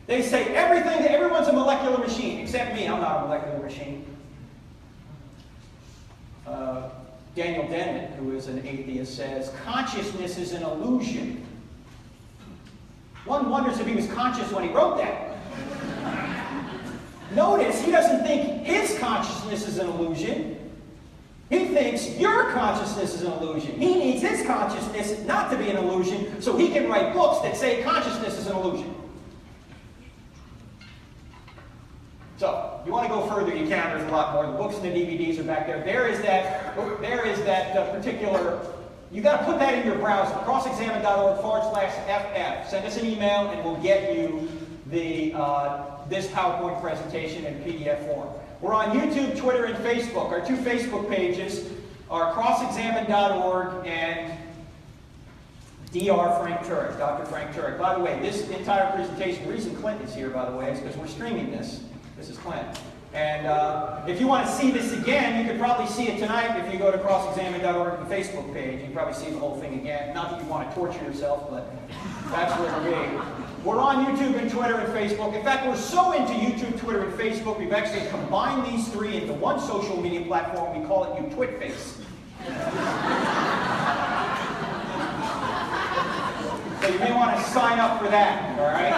S1: They say everyone's a molecular machine, except me. I'm not a molecular machine. Daniel Dennett, who is an atheist, says consciousness is an illusion. One wonders if he was conscious when he wrote that. Notice, he doesn't think his consciousness is an illusion. He thinks your consciousness is an illusion. He needs his consciousness not to be an illusion so he can write books that say consciousness is an illusion. So, if you want to go further, you can. There's a lot more. The books and the DVDs are back there. There is that particular... You've got to put that in your browser, crossexamine.org/FF. Send us an email and we'll get you this PowerPoint presentation in PDF form. We're on YouTube, Twitter, and Facebook. Our two Facebook pages are crossexamine.org and Dr. Frank Turek, Dr. Frank Turek. By the way, this entire presentation, the reason Clint is here, by the way, is because we're streaming this. This is Clint. And if you want to see this again, you could probably see it tonight if you go to crossexamine.org, the Facebook page. You can probably see the whole thing again. Not that you want to torture yourself, but that's where we're be. We're on YouTube and Twitter and Facebook. In fact, we're so into YouTube, Twitter, and Facebook, we've actually combined these three into one social media platform. We call it UTwitface. So you may want to sign up for that, all right?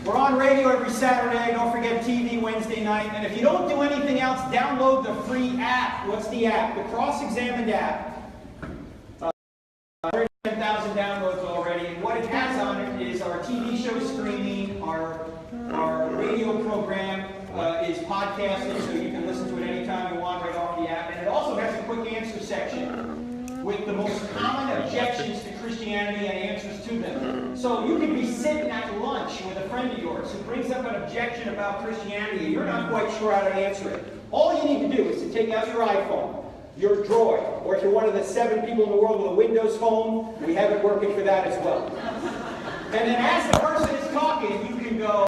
S1: We're on radio every Saturday. Don't forget TV Wednesday night. And if you don't do anything else, download the free app. What's the app? The Cross-Examined app. 10,000 downloads already. And what it has on it is our TV show streaming, our radio program is podcasted, so you can listen to it anytime you want right off the app. And it also has a quick answer section with the most common objections to Christianity and answers to them. So you can be sitting at lunch with a friend of yours who brings up an objection about Christianity and you're not quite sure how to answer it. All you need to do is to take out your iPhone, your Droid, or if you're one of the 7 people in the world with a Windows phone, we have it working for that as well. And then as the person is talking, you can go,